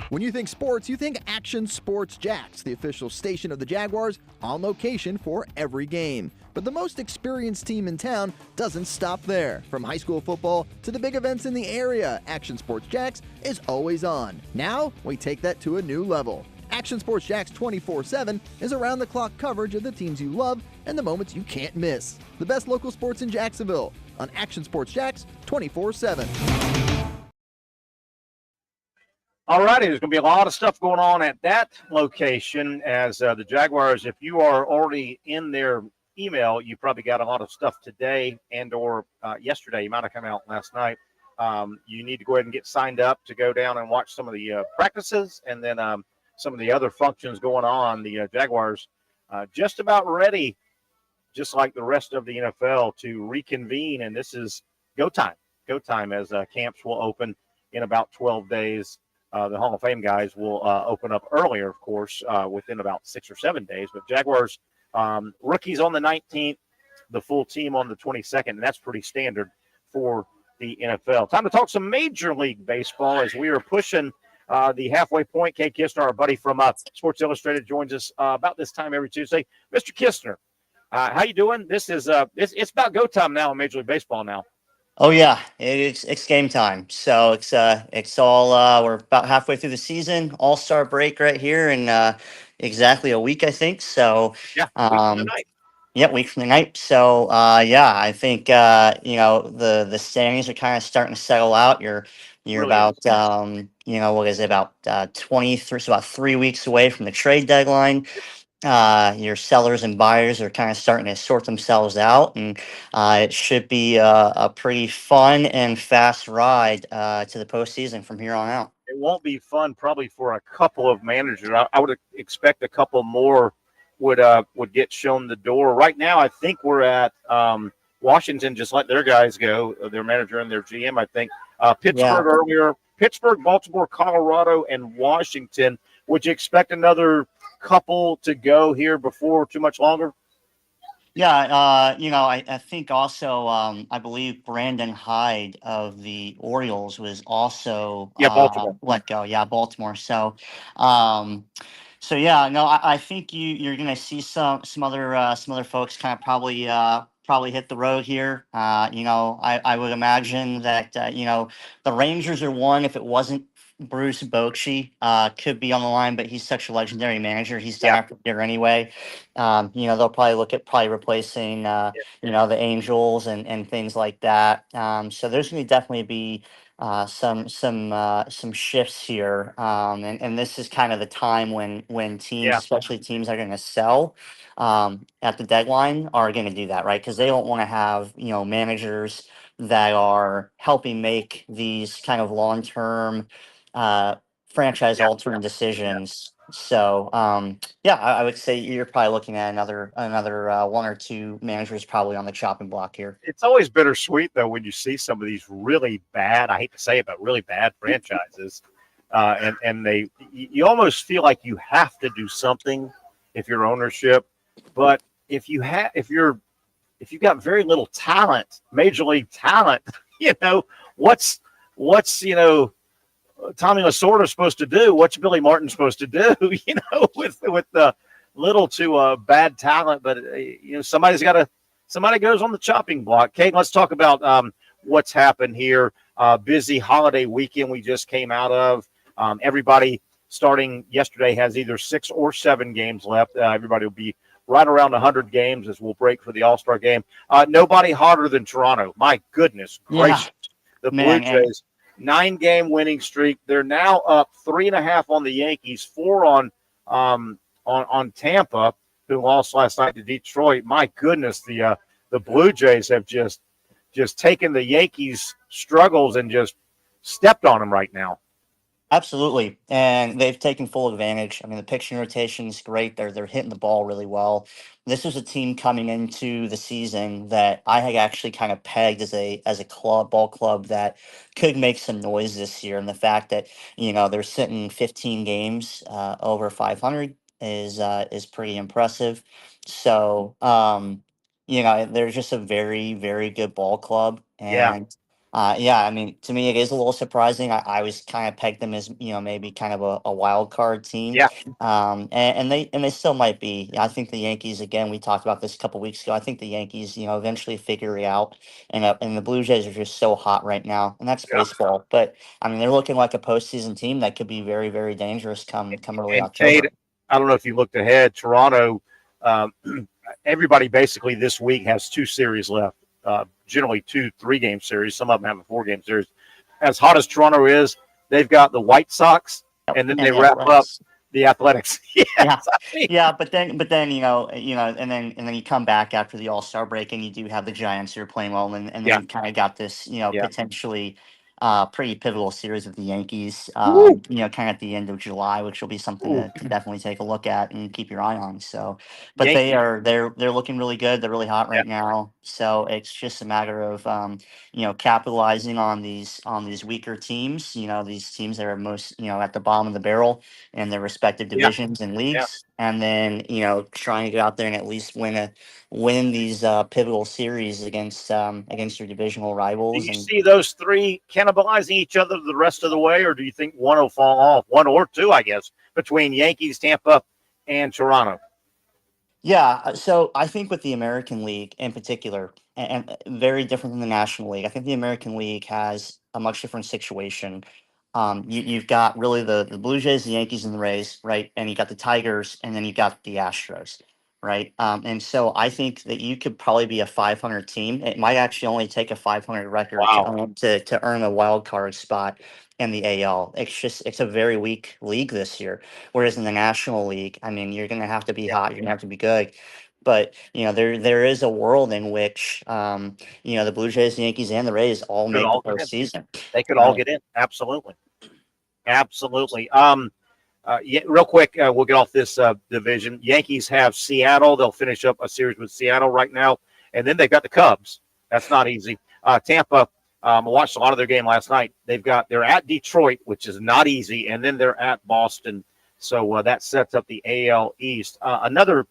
When you think sports, you think Action Sports Jacks, the official station of the Jaguars, on location for every game. But the most experienced team in town doesn't stop there. From high school football to the big events in the area, Action Sports Jacks is always on. Now, we take that to a new level. Action Sports Jacks 24/7 is around-the-clock coverage of the teams you love and the moments you can't miss. The best local sports in Jacksonville on Action Sports Jacks 24/7. All righty, there's going to be a lot of stuff going on at that location as the Jaguars, if you are already in their email, you probably got a lot of stuff today and or yesterday. You might have come out last night. You need to go ahead and get signed up to go down and watch some of the practices and then some of the other functions going on. The Jaguars just about ready, just like the rest of the NFL, to reconvene, and this is go time as camps will open in about 12 days. The Hall of Fame guys will open up earlier, of course, within about 6 or 7 days. But Jaguars rookies on the 19th, the full team on the 22nd, and that's pretty standard for the NFL. Time to talk some Major League Baseball as we are pushing the halfway point. Kade Kistner, our buddy from Sports Illustrated, joins us about this time every Tuesday. Mr. Kistner, how you doing? This is it's about go time now in Major League Baseball now. Oh yeah, it's game time. So it's all we're about halfway through the season. All-Star break right here in exactly a week, I think. So yeah, week from tonight. Yeah, week from tonight. So yeah, I think the standings are kind of starting to settle out. You're really about what is it, about 23, so about 3 weeks away from the trade deadline. Your sellers and buyers are kind of starting to sort themselves out, and it should be a pretty fun and fast ride to the postseason from here on out. It won't be fun probably for a couple of managers. I would expect a couple more would get shown the door. Right now, I think we're at Washington just let their guys go, their manager and their GM, I think. Pittsburgh earlier, Pittsburgh, Baltimore, Colorado, and Washington. Would you expect another couple to go here before too much longer? Yeah, I think also, I believe Brandon Hyde of the Orioles was also Yeah, Baltimore. let go. Yeah, Baltimore. Um, so yeah, no, I think you're going to see some other folks kind of probably hit the road here. I would imagine that the Rangers are one. If it wasn't Bruce Bochy, could be on the line, but he's such a legendary manager. He's done it here anyway. They'll probably look at replacing the Angels and things like that. So there's going to definitely be some shifts here, and this is kind of the time when teams, especially teams that are going to sell at the deadline, are going to do that, right? Because they don't want to have managers that are helping make these kind of long term franchise altering decisions. So I would say you're probably looking at another one or two managers probably on the chopping block here. It's always bittersweet though when you see some of these really bad, I hate to say it, but really bad franchises, and you almost feel like you have to do something if you're ownership, but if you've got very little talent, major league talent, what's Tommy Lasorda supposed to do? What's Billy Martin supposed to do? With the little to bad talent, but somebody goes on the chopping block. Kate, let's talk about what's happened here. Busy holiday weekend we just came out of. Everybody starting yesterday has either 6 or 7 games left. Everybody will be right around 100 games as we'll break for the All-Star game. Nobody hotter than Toronto. My goodness gracious. The Blue Jays. 9-game winning streak. They're now up 3.5 on the Yankees, 4 on Tampa, who lost last night to Detroit. My goodness, the Blue Jays have just taken the Yankees' struggles and just stepped on them right now. Absolutely, and they've taken full advantage. I mean, the pitching rotation is great. They're hitting the ball really well. This was a team coming into the season that I had actually kind of pegged as a ball club that could make some noise this year. And the fact that they're sitting 15 games over 500 is pretty impressive. So they're just a very, very good ball club. And I mean, to me, it is a little surprising. I was kind of pegged them as, maybe kind of a wild card team. Yeah. And they still might be. I think the Yankees, again, we talked about this a couple weeks ago. I think the Yankees, eventually figure it out. And the Blue Jays are just so hot right now, and that's baseball. But I mean, they're looking like a postseason team that could be very, very dangerous come early October. Kate, I don't know if you looked ahead. Toronto, everybody basically this week has 2 series left. Generally 2 3-game series. Some of them have a 4-game series. As hot as Toronto is, they've got the White Sox, and then they wrap up the Athletics. But then and then you come back after the All-Star break, and you do have the Giants who are playing well, and then you kind of got this potentially pretty pivotal series with the Yankees, kind of at the end of July, which will be something to definitely take a look at and keep your eye on. So, but they're looking really good. They're really hot right now. So it's just a matter of capitalizing on these weaker teams. These teams that are most at the bottom of the barrel in their respective divisions and leagues, and then trying to get out there and at least win these pivotal series against your divisional rivals. Do you see those 3 cannibalizing each other the rest of the way, or do you think one will fall off? 1 or 2, I guess, between Yankees, Tampa, and Toronto. Yeah, so I think with the American League in particular, and very different than the National League, I think the American League has a much different situation. You've got really the Blue Jays, the Yankees, and the Rays, right? And you got the Tigers, and then you got the Astros, right? And so I think that you could probably be a 500 team. It might actually only take a 500 record to earn a wild card spot in the AL. It's a very weak league this year. Whereas in the National League, I mean, you're going to have to be hot. You're going to have to be good. But there is a world in which the Blue Jays, the Yankees, and the Rays all make the postseason. They could all get in. Absolutely. Real quick, we'll get off this division. Yankees have Seattle. They'll finish up a series with Seattle right now, and then they've got the Cubs. That's not easy. Tampa. I watched a lot of their game last night. They're at Detroit, which is not easy, and then they're at Boston. So that sets up the AL East. Another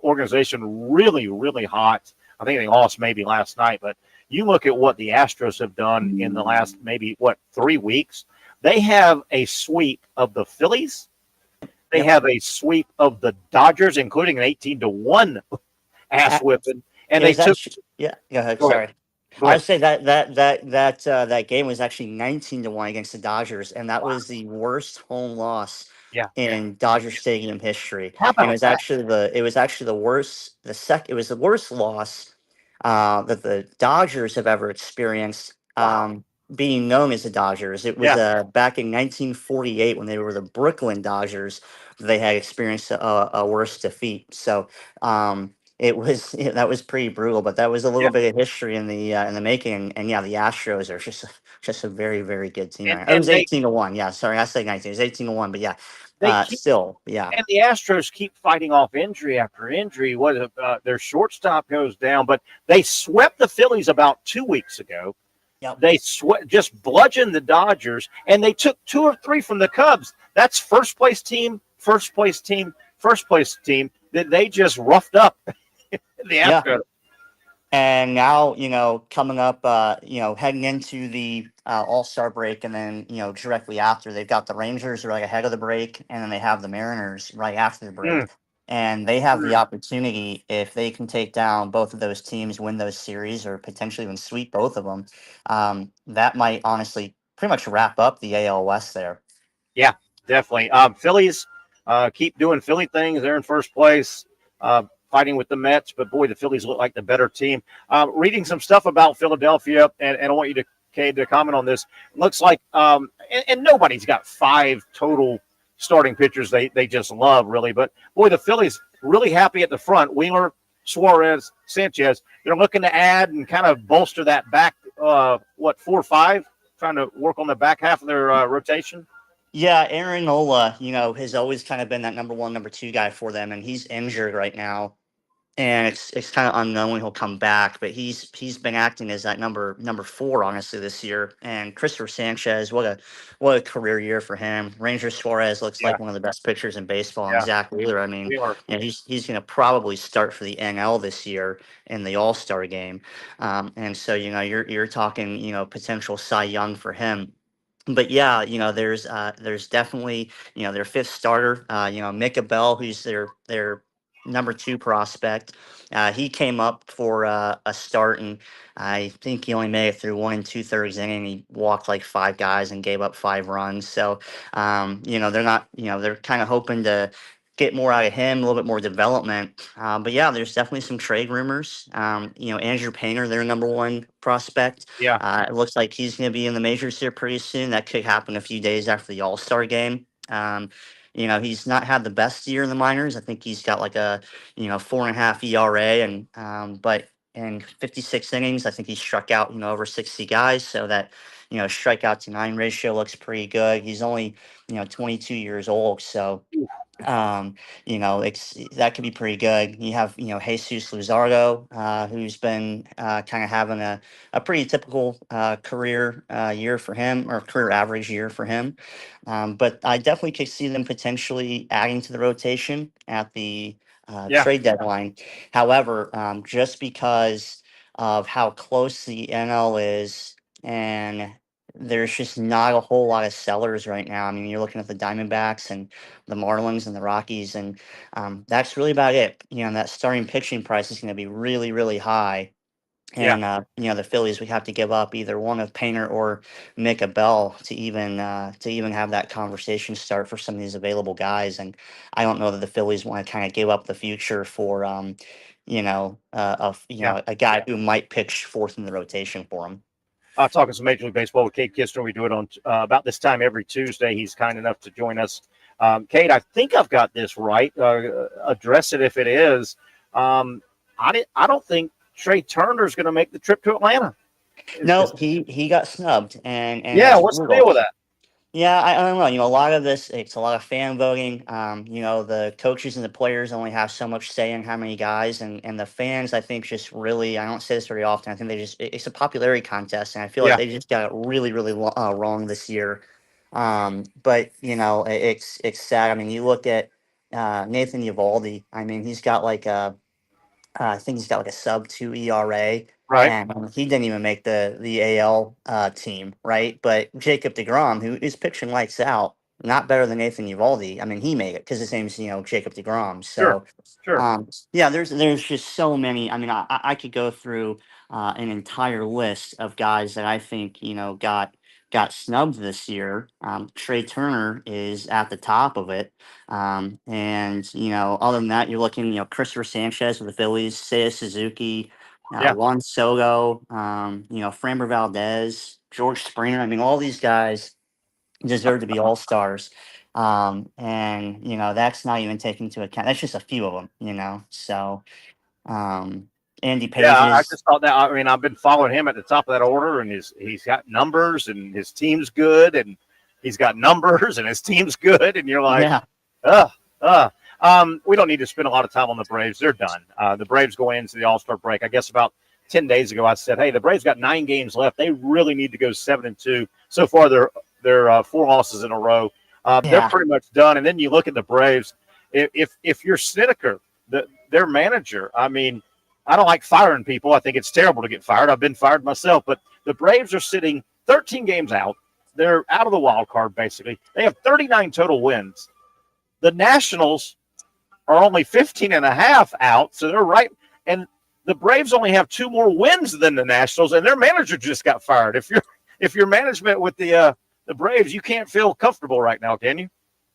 organization really, really hot. I think they lost maybe last night, but you look at what the Astros have done in the last maybe 3 weeks. They have a sweep of the Phillies. They have a sweep of the Dodgers, including an 18-1 ass whipping. And they took. Yeah, go ahead. Go Sorry. ahead. I would say that game was actually 19-1 against the Dodgers, and that was the worst home loss in Dodger Stadium history. How And about it was actually the worst. It was the worst loss that the Dodgers have ever experienced. Being known as the Dodgers, it was back in 1948 when they were the Brooklyn Dodgers. They had experienced a worse defeat. So. It was that was pretty brutal, but that was a little bit of history in the making. And yeah, the Astros are just a very, very good team. It was 18-1. Yeah, sorry, I said 19. It was 18-1, but yeah, still, yeah. And the Astros keep fighting off injury after injury. Their shortstop goes down, but they swept the Phillies about 2 weeks ago. Yep. They just bludgeoned the Dodgers, and they took 2 or 3 from the Cubs. That's first place team that they just roughed up. The Astros. And now, coming up, heading into the All-Star break, and then, directly after, they've got the Rangers right ahead of the break, and then they have the Mariners right after the break. And they have the opportunity, if they can take down both of those teams, win those series, or potentially even sweep both of them, that might honestly pretty much wrap up the AL West there. Yeah, definitely. Phillies keep doing Philly things. They're in first place. Fighting with the Mets, but boy, the Phillies look like the better team. Reading some stuff about Philadelphia, and I want you to comment on this. Looks like, and nobody's got 5 total starting pitchers they just love, really. But boy, the Phillies really happy at the front. Wheeler, Suarez, Sanchez. They're looking to add and kind of bolster that back, 4 or 5, trying to work on the back half of their rotation. Yeah, Aaron Nola, has always kind of been that number 1, number 2 guy for them, and he's injured right now. And it's kind of unknown when he'll come back, but he's been acting as that number 4, honestly, this year. And Christopher Sanchez, what a career year for him. Ranger Suarez looks like one of the best pitchers in baseball. And Zach Wheeler, I mean, he's going to probably start for the NL this year in the All-Star game. And so you're talking potential Cy Young for him. But yeah, there's definitely their 5th starter, Micah Bell, who's their number 2 prospect. He came up for a start, and I think he only made it through 1 2/3 inning. He walked like 5 guys and gave up 5 runs. So, they're not, they're kind of hoping to get more out of him, a little bit more development. But yeah, there's definitely some trade rumors. Andrew Painter, their number 1 prospect. Yeah. It looks like he's going to be in the majors here pretty soon. That could happen a few days after the All-Star game. He's not had the best year in the minors. I think he's got like a 4.5 ERA, and but in 56 innings, I think he struck out over 60 guys. So that strikeout to 9 ratio looks pretty good. He's only 22 years old, so that could be pretty good. You have Jesus Luzardo, who's been kind of having a pretty typical career year for him, or career average year for him. But I definitely could see them potentially adding to the rotation at the trade deadline. However, just because of how close the NL is, and there's just not a whole lot of sellers right now. I mean, you're looking at the Diamondbacks and the Marlins and the Rockies, and that's really about it. That starting pitching price is going to be really, really high. And the Phillies would have to give up either one of Painter or Micah Bell to even have that conversation start for some of these available guys. And I don't know that the Phillies want to kind of give up the future for a guy who might pitch 4th in the rotation for them. Talking some Major League Baseball with Kade Kistner. We do it on about this time every Tuesday. He's kind enough to join us. Kade, I think I've got this right. Address it if it is. I don't think Trey Turner's going to make the trip to Atlanta. No, he got snubbed. And what's the deal with that? Yeah, I don't know. A lot of this, it's a lot of fan voting. The coaches and the players only have so much say in how many guys, and the fans, I think, just really, I don't say this very often, I think it's a popularity contest, and I feel like they just got it really, really wrong this year. But, it's sad. I mean, you look at Nathan Eovaldi. I mean, he's got like a I think he's got like a sub 2 ERA, Right. and he didn't even make the AL team, right? But Jacob DeGrom, who is pitching lights out, not better than Nathan Eovaldi. I mean, he made it because his name's Jacob DeGrom. Sure. So, Sure. yeah, there's just so many. I mean, I could go through an entire list of guys that I think got snubbed this year. Trey Turner is at the top of it. And, other than that, you're looking, Christopher Sanchez with the Phillies, Seiya Suzuki, Yeah. Juan Soto, Framber Valdez, George Springer. I mean, all these guys deserve to be all stars. And, that's not even taken into account. That's just a few of them. So, Andy Yeah, I Pages. just thought that. I mean, I've been following him at the top of that order, and he's got numbers, and his team's good, and he's got numbers, and his team's good, and you're like, Yeah. We don't need to spend a lot of time on the Braves. They're done. The Braves go into the All-Star break. I guess about 10 days ago, I said, hey, the Braves got 9 games left. They really need to go 7-2. So far, they're 4 losses in a row. They're pretty much done. And then you look at the Braves. If you're Snedeker, their manager, I mean, I don't like firing people. I think it's terrible to get fired. I've been fired myself. But the Braves are sitting 13 games out. They're out of the wild card, basically. They have 39 total wins. The Nationals are only 15.5 out, so they're right. And the Braves only have 2 more wins than the Nationals, and their manager just got fired. If you're management with the Braves, you can't feel comfortable right now, can you?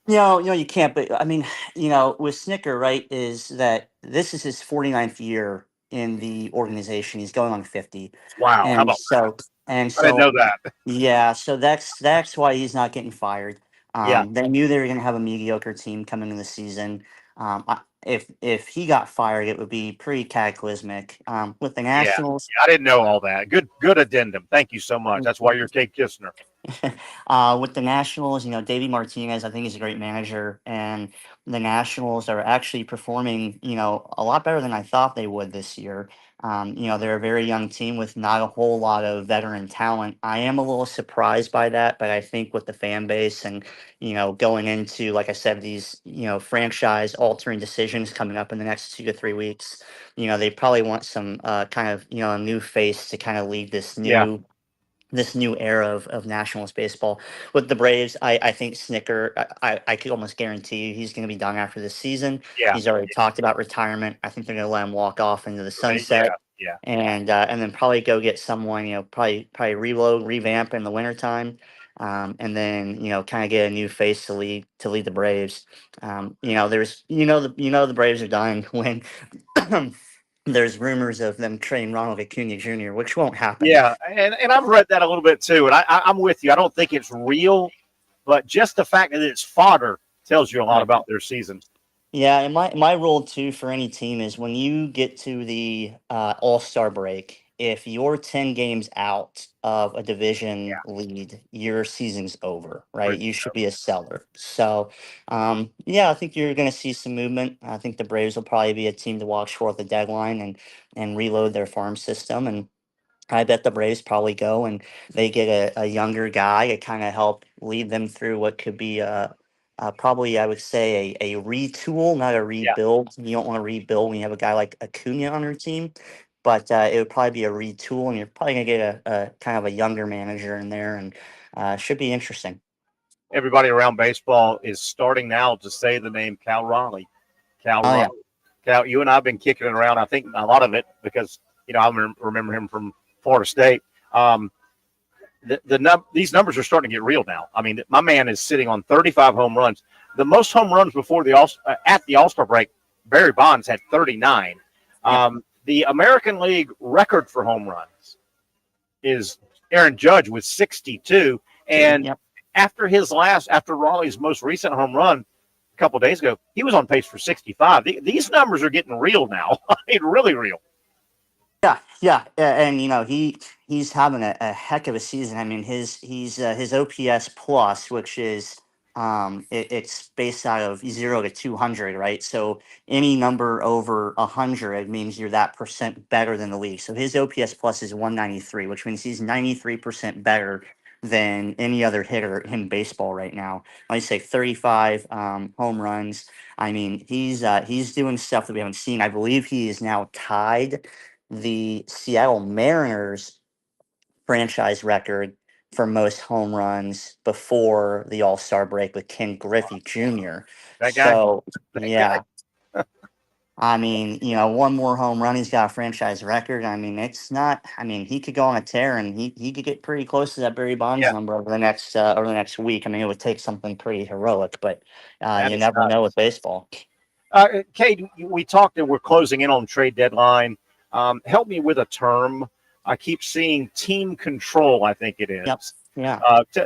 You can't. But I mean, with Snicker, right, is that this is his 49th year in the organization. He's going on 50. Wow, how And about so, I didn't know that. yeah, so that's why he's not getting fired. Yeah. They knew they were going to have a mediocre team coming into the season. If he got fired, it would be pretty cataclysmic. With the Yeah, Nationals, I didn't know all that. Good addendum. Thank you so much. That's why you're Kade Kistner. with the Nationals, Davey Martinez, I think he's a great manager, and the Nationals are actually performing, a lot better than I thought they would this year. They're a very young team with not a whole lot of veteran talent. I am a little surprised by that, but I think with the fan base and, going into, like I said, these, franchise altering decisions coming up in the next 2 to 3 weeks, they probably want some kind of, a new face to kind of lead Yeah. this new era of Nationals baseball. With the Braves, I think Snicker, I could almost guarantee you he's going to be done after this season. Yeah. He's already talked about retirement. I think they're going to let him walk off into the sunset. Yeah. And then probably go get someone, probably reload, revamp in the wintertime. And then, kind of get a new face to lead the Braves. The Braves are done when there's rumors of them trading Ronald Acuna Jr., which won't happen. Yeah, and I've read that a little bit too, and I'm with you. I don't think it's real, but just the fact that it's fodder tells you a lot about their season. Yeah, and my rule too for any team is when you get to the All-Star break, if you're 10 games out of a division lead, your season's over, right? You should be a seller. So, I think you're going to see some movement. I think the Braves will probably be a team to watch for at the deadline and reload their farm system. And I bet the Braves probably go and they get a younger guy to kind of help lead them through what could be probably, I would say, a retool, not a rebuild. You don't want to rebuild when you have a guy like Acuna on your team, but it would probably be a retool, and you're probably going to get a kind of a younger manager in there, and should be interesting. Everybody around baseball is starting now to say the name Cal Raleigh. Raleigh. Cal, you and I have been kicking it around, I think, a lot of it because, I remember him from Florida State. These numbers are starting to get real now. I mean, my man is sitting on 35 home runs. The most home runs before at the All-Star break, Barry Bonds had 39. The American League record for home runs is Aaron Judge with 62. And after Raleigh's most recent home run a couple of days ago, he was on pace for 65. These numbers are getting real now. I mean, really real. Yeah, and he's having a heck of a season. I mean, his OPS plus, which is it's based out of 0 to 200, right? So any number over 100 means you're that percent better than the league. So his OPS plus is 193, which means he's 93% better than any other hitter in baseball right now. Like I say, 35 home runs. I mean, he's doing stuff that we haven't seen. I believe he is now tied the Seattle Mariners franchise record for most home runs before the All-Star break with Ken Griffey Jr. That guy. So, That yeah. guy. I mean, one more home run, he's got a franchise record. I mean, it's not. I mean, he could go on a tear, and he could get pretty close to that Barry Bonds number over the next week. I mean, it would take something pretty heroic, but you never know with baseball. Kade, we talked and we're closing in on trade deadline. Help me with a term. I keep seeing team control, I think it is. Yep. Yeah.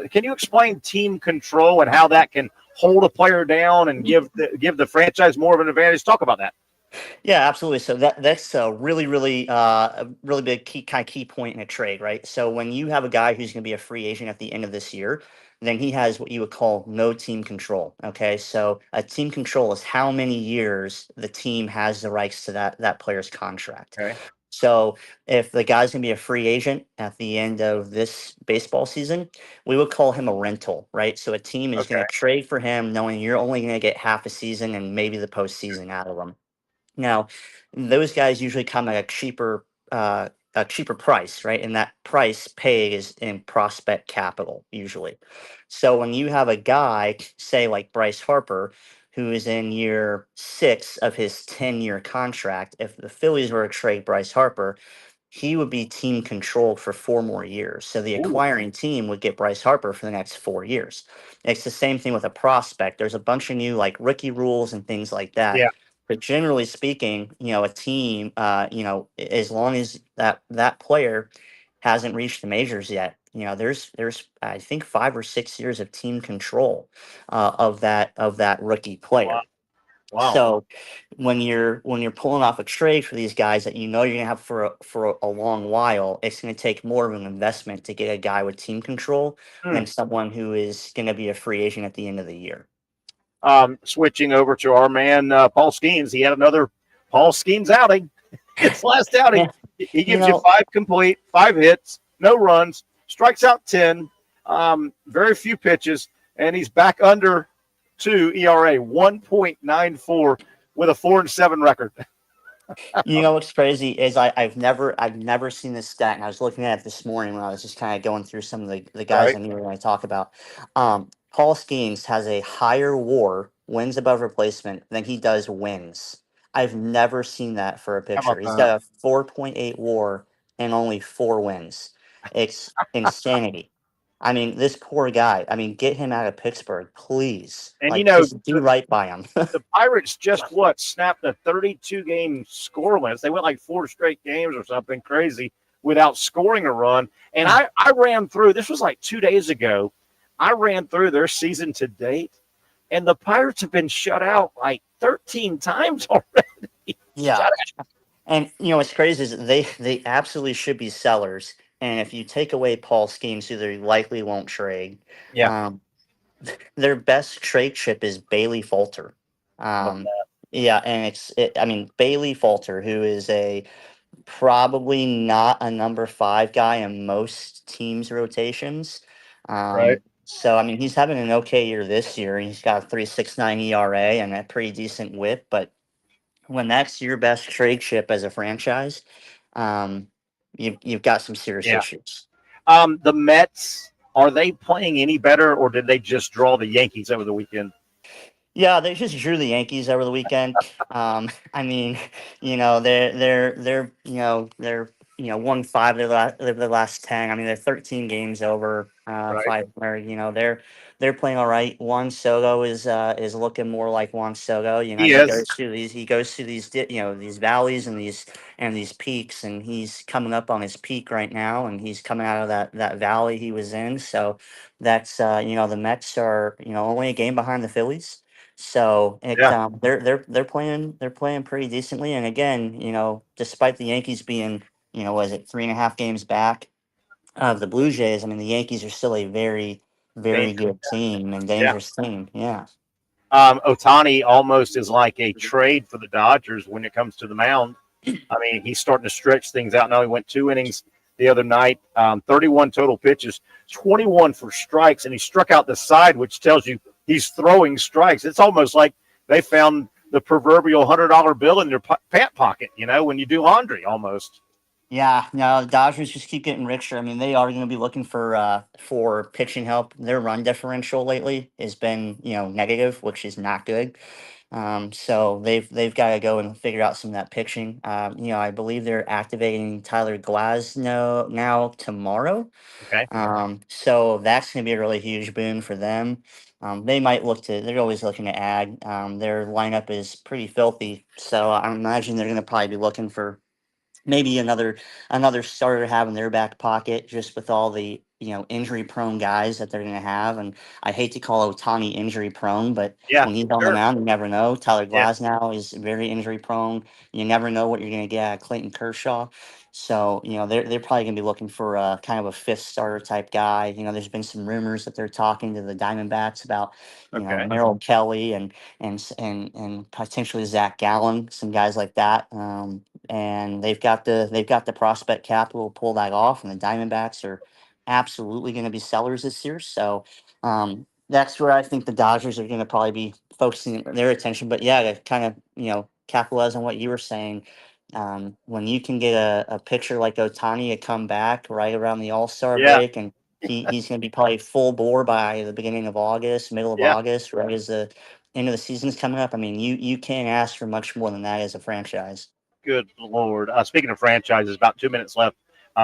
Can you explain team control and how that can hold a player down and give the franchise more of an advantage? Talk about that. Yeah, absolutely. So that's a really big key point in a trade, right? So when you have a guy who's going to be a free agent at the end of this year, then he has what you would call no team control. Okay, so a team control is how many years the team has the rights to that player's contract. Okay. So if the guy's going to be a free agent at the end of this baseball season, we would call him a rental, right? So a team is going to trade for him knowing you're only going to get half a season and maybe the postseason out of him. Now, those guys usually come at a cheaper price, right? And that price paid is in prospect capital usually. So when you have a guy, say like Bryce Harper, who is in year 6 of his 10-year contract, if the Phillies were to trade Bryce Harper, he would be team controlled for 4 more years. So the acquiring team would get Bryce Harper for the next 4 years. It's the same thing with a prospect. There's a bunch of new like rookie rules and things like that. Yeah. But generally speaking, a team, as long as that player hasn't reached the majors yet, there's I think 5 or 6 years of team control of that rookie player. Wow. So when you're pulling off a trade for these guys that you're gonna have for a long while, it's gonna take more of an investment to get a guy with team control than someone who is gonna be a free agent at the end of the year. Switching over to our man Paul Skeens, he had another Paul Skeens outing. His last outing, he gives you 5 complete, 5 hits, no runs, strikes out 10, very few pitches, and he's back under 2 ERA, 1.94 with a 4-7 record. What's crazy is I've never seen this stat, and I was looking at it this morning when I was just kind of going through some of the guys I knew we were going to talk about. Paul Skeens has a higher WAR, wins above replacement, than he does wins. I've never seen that for a pitcher. He's got a 4.8 WAR and only 4 wins. It's insanity. I mean, this poor guy. I mean, get him out of Pittsburgh, please. And just do right by him. The Pirates just snapped a 32-game scoreless. They went like 4 straight games or something crazy without scoring a run. And I ran through. This was like 2 days ago. I ran through their season to date, and the Pirates have been shut out like 13 times already. Yeah. And what's crazy is they absolutely should be sellers. And if you take away Paul Skeens, who they likely won't trade, their best trade chip is Bailey Falter. And Bailey Falter, who is probably not a number 5 guy in most teams' rotations. Right. So, he's having an okay year this year. He's got a 3.69 ERA and a pretty decent whip. But when that's your best trade chip as a franchise, you've got some serious issues. The Mets, are they playing any better, or did they just draw the Yankees over the weekend? Yeah, they just drew the Yankees over the weekend. They're 1-5 their last 10. They're 13 games over 500. They're playing all right. Juan Soto is looking more like Juan Soto. He goes through these these valleys and these peaks, and he's coming up on his peak right now, and he's coming out of that valley he was in. So that's the Mets are only a game behind the Phillies. So they're playing pretty decently, and again, despite the Yankees being 3.5 games back of the Blue Jays, the Yankees are still a very, very good team and dangerous team. Yeah. Ohtani almost is like a trade for the Dodgers when it comes to the mound. He's starting to stretch things out now. He went 2 innings the other night. 31 total pitches, 21 for strikes, and he struck out the side, which tells you he's throwing strikes. It's almost like they found the proverbial $100 bill in their pant pocket, when you do laundry almost. Yeah, no, the Dodgers just keep getting richer. I mean, they are going to be looking for pitching help. Their run differential lately has been, negative, which is not good. So they've got to go and figure out some of that pitching. I believe they're activating Tyler Glasnow now tomorrow. Okay. So that's going to be a really huge boon for them. They might they're always looking to add. Their lineup is pretty filthy. So I imagine they're going to probably be looking for maybe another starter to have in their back pocket, just with all the injury prone guys that they're going to have. And I hate to call Ohtani injury prone, but when he's on the mound, you never know. Tyler Glasnow is very injury prone. You never know what you're going to get out of Clayton Kershaw. So they're probably going to be looking for a kind of a fifth starter type guy. There's been some rumors that they're talking to the Diamondbacks about Merrill Kelly and potentially Zach Gallen, some guys like that. And they've got the prospect capital to pull that off, and the Diamondbacks are absolutely going to be sellers this year. So that's where I think the Dodgers are going to probably be focusing their attention. But yeah, to kind of capitalize on what you were saying, when you can get a pitcher like Ohtani to come back right around the All-Star break, and he's going to be probably full bore by the beginning of August, middle of August, right as the end of the season's coming up. I mean, you can't ask for much more than that as a franchise. Good Lord. Speaking of franchises, about 2 minutes left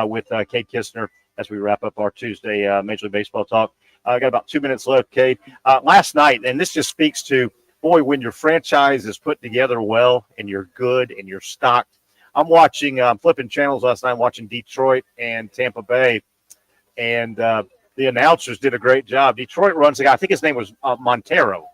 with Kade Kistner as we wrap up our Tuesday Major League Baseball talk. I got about 2 minutes left, Kade. Last night, and this just speaks to, boy, when your franchise is put together well and you're good and you're stocked. I'm watching, flipping channels last night, watching Detroit and Tampa Bay, and the announcers did a great job. Detroit runs a guy, I think his name was Montero,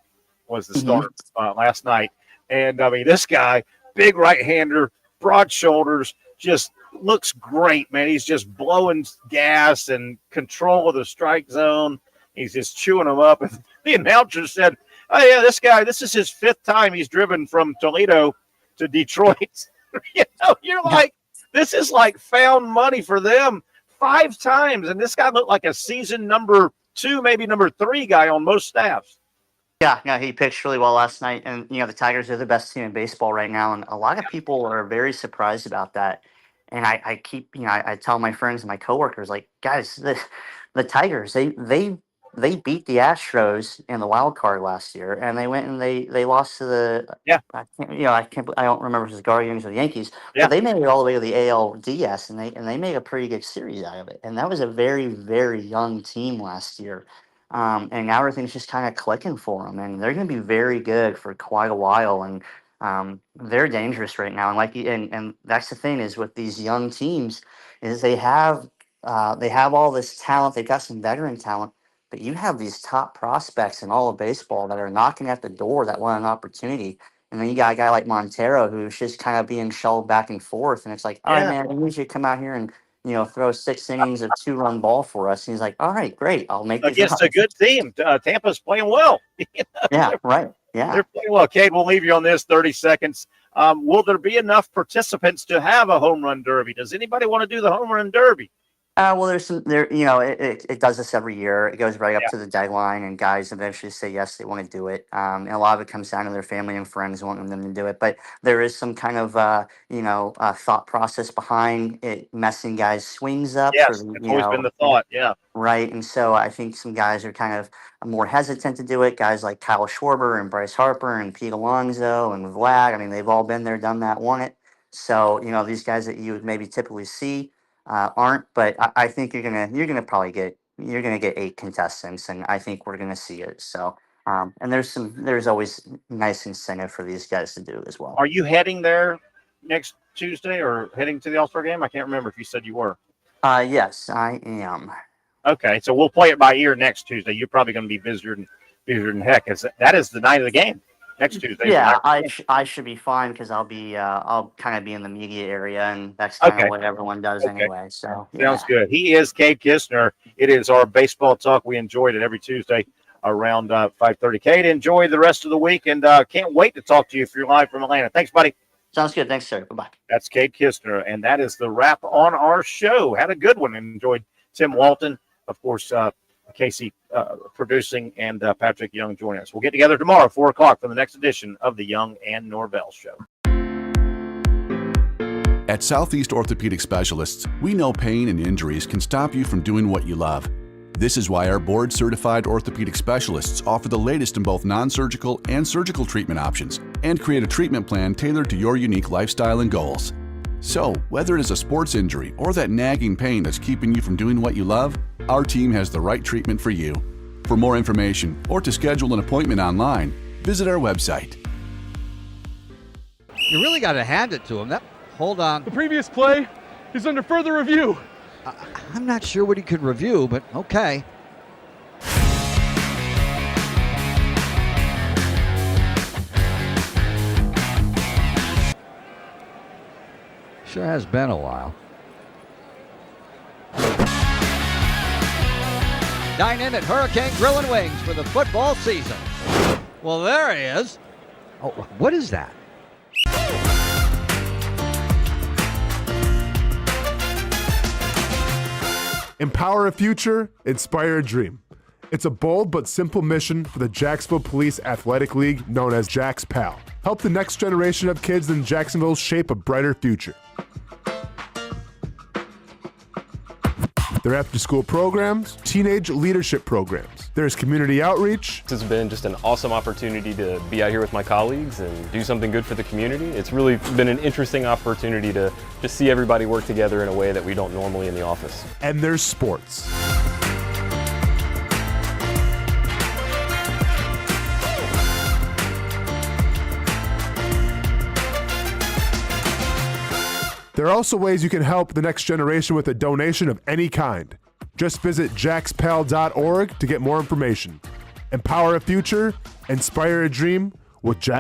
was the starter last night. And, I mean, this guy, big right-hander, broad shoulders, just looks great, man. He's just blowing gas and control of the strike zone. He's just chewing them up. And the announcer said, oh, yeah, this guy, this is his fifth time he's driven from Toledo to Detroit. You're like, this is like found money for them 5 times. And this guy looked like a season number 2, maybe number 3 guy on most staffs. Yeah, he pitched really well last night. And, the Tigers are the best team in baseball right now. And a lot of people are very surprised about that. And I keep, I tell my friends and my coworkers, like, guys, the Tigers, they beat the Astros in the wild card last year, and they went and they lost to the I don't remember if it was the Guardians or the Yankees, but they made it all the way to the ALDS, and they made a pretty good series out of it. And that was a very, very young team last year, and now everything's just kind of clicking for them, and they're going to be very good for quite a while, and they're dangerous right now. And that's the thing is with these young teams is they have all this talent. They've got some veteran talent. But you have these top prospects in all of baseball that are knocking at the door that want an opportunity. And then you got a guy like Montero who's just kind of being shulled back and forth. And it's like, all right, man, I need you to come out here and, throw 6 innings of 2-run ball for us. And he's like, all right, great. I'll make this against a good team. Tampa's playing well. Yeah, right. Yeah. They're playing well. Kade, we'll leave you on this 30 seconds. Will there be enough participants to have a home run derby? Does anybody want to do the home run derby? Well, it does this every year. It goes right up to the deadline, and guys eventually say yes, they want to do it. And a lot of it comes down to their family and friends wanting them to do it. But there is some kind of, thought process behind it, messing guys' swings up. Yes, it's always been the thought, Right, and so I think some guys are kind of more hesitant to do it. Guys like Kyle Schwarber and Bryce Harper and Pete Alonso and Vlad, I mean, they've all been there, done that, won it. So, these guys that you would maybe typically see aren't, but I think you're gonna probably get 8 contestants, and I think we're gonna see it. So, and there's always nice incentive for these guys to do as well. Are you heading there next Tuesday or heading to the All-Star game? I can't remember if you said you were. Yes, I am. Okay, so we'll play it by ear next Tuesday. You're probably going to be busier than heck. That is the night of the game. Next Tuesday. Yeah, I should be fine because I'll kind of be in the media area, and that's kind of what everyone does anyway. So sounds good. He is Kade Kistner. It is our baseball talk. We enjoyed it every Tuesday around 5:30. Kade, enjoy the rest of the week, and can't wait to talk to you if you're live from Atlanta. Thanks, buddy. Sounds good. Thanks, sir. Bye-bye. That's Kade Kistner, and that is the wrap on our show. Had a good one and enjoyed Tim Walton, of course, Casey producing, and Patrick Young joining us. We'll get together tomorrow at 4 o'clock for the next edition of the Young and Norvelle Show. At Southeast Orthopedic Specialists, we know pain and injuries can stop you from doing what you love. This is why our board-certified orthopedic specialists offer the latest in both non-surgical and surgical treatment options and create a treatment plan tailored to your unique lifestyle and goals. So, whether it is a sports injury or that nagging pain that's keeping you from doing what you love, our team has the right treatment for you. For more information or to schedule an appointment online, visit our website. You really got to hand it to him. Hold on. The previous play is under further review. I'm not sure what he could review, but okay. Sure has been a while. Dine in at Hurricane Grill and Wings for the football season. Well, there he is. Oh, what is that? Empower a future, inspire a dream. It's a bold but simple mission for the Jacksonville Police Athletic League known as Jax PAL. Help the next generation of kids in Jacksonville shape a brighter future. Their after-school programs, teenage leadership programs. There's community outreach. This has been just an awesome opportunity to be out here with my colleagues and do something good for the community. It's really been an interesting opportunity to just see everybody work together in a way that we don't normally in the office. And there's sports. There are also ways you can help the next generation with a donation of any kind. Just visit jaxpal.org to get more information. Empower a future, inspire a dream with Jax.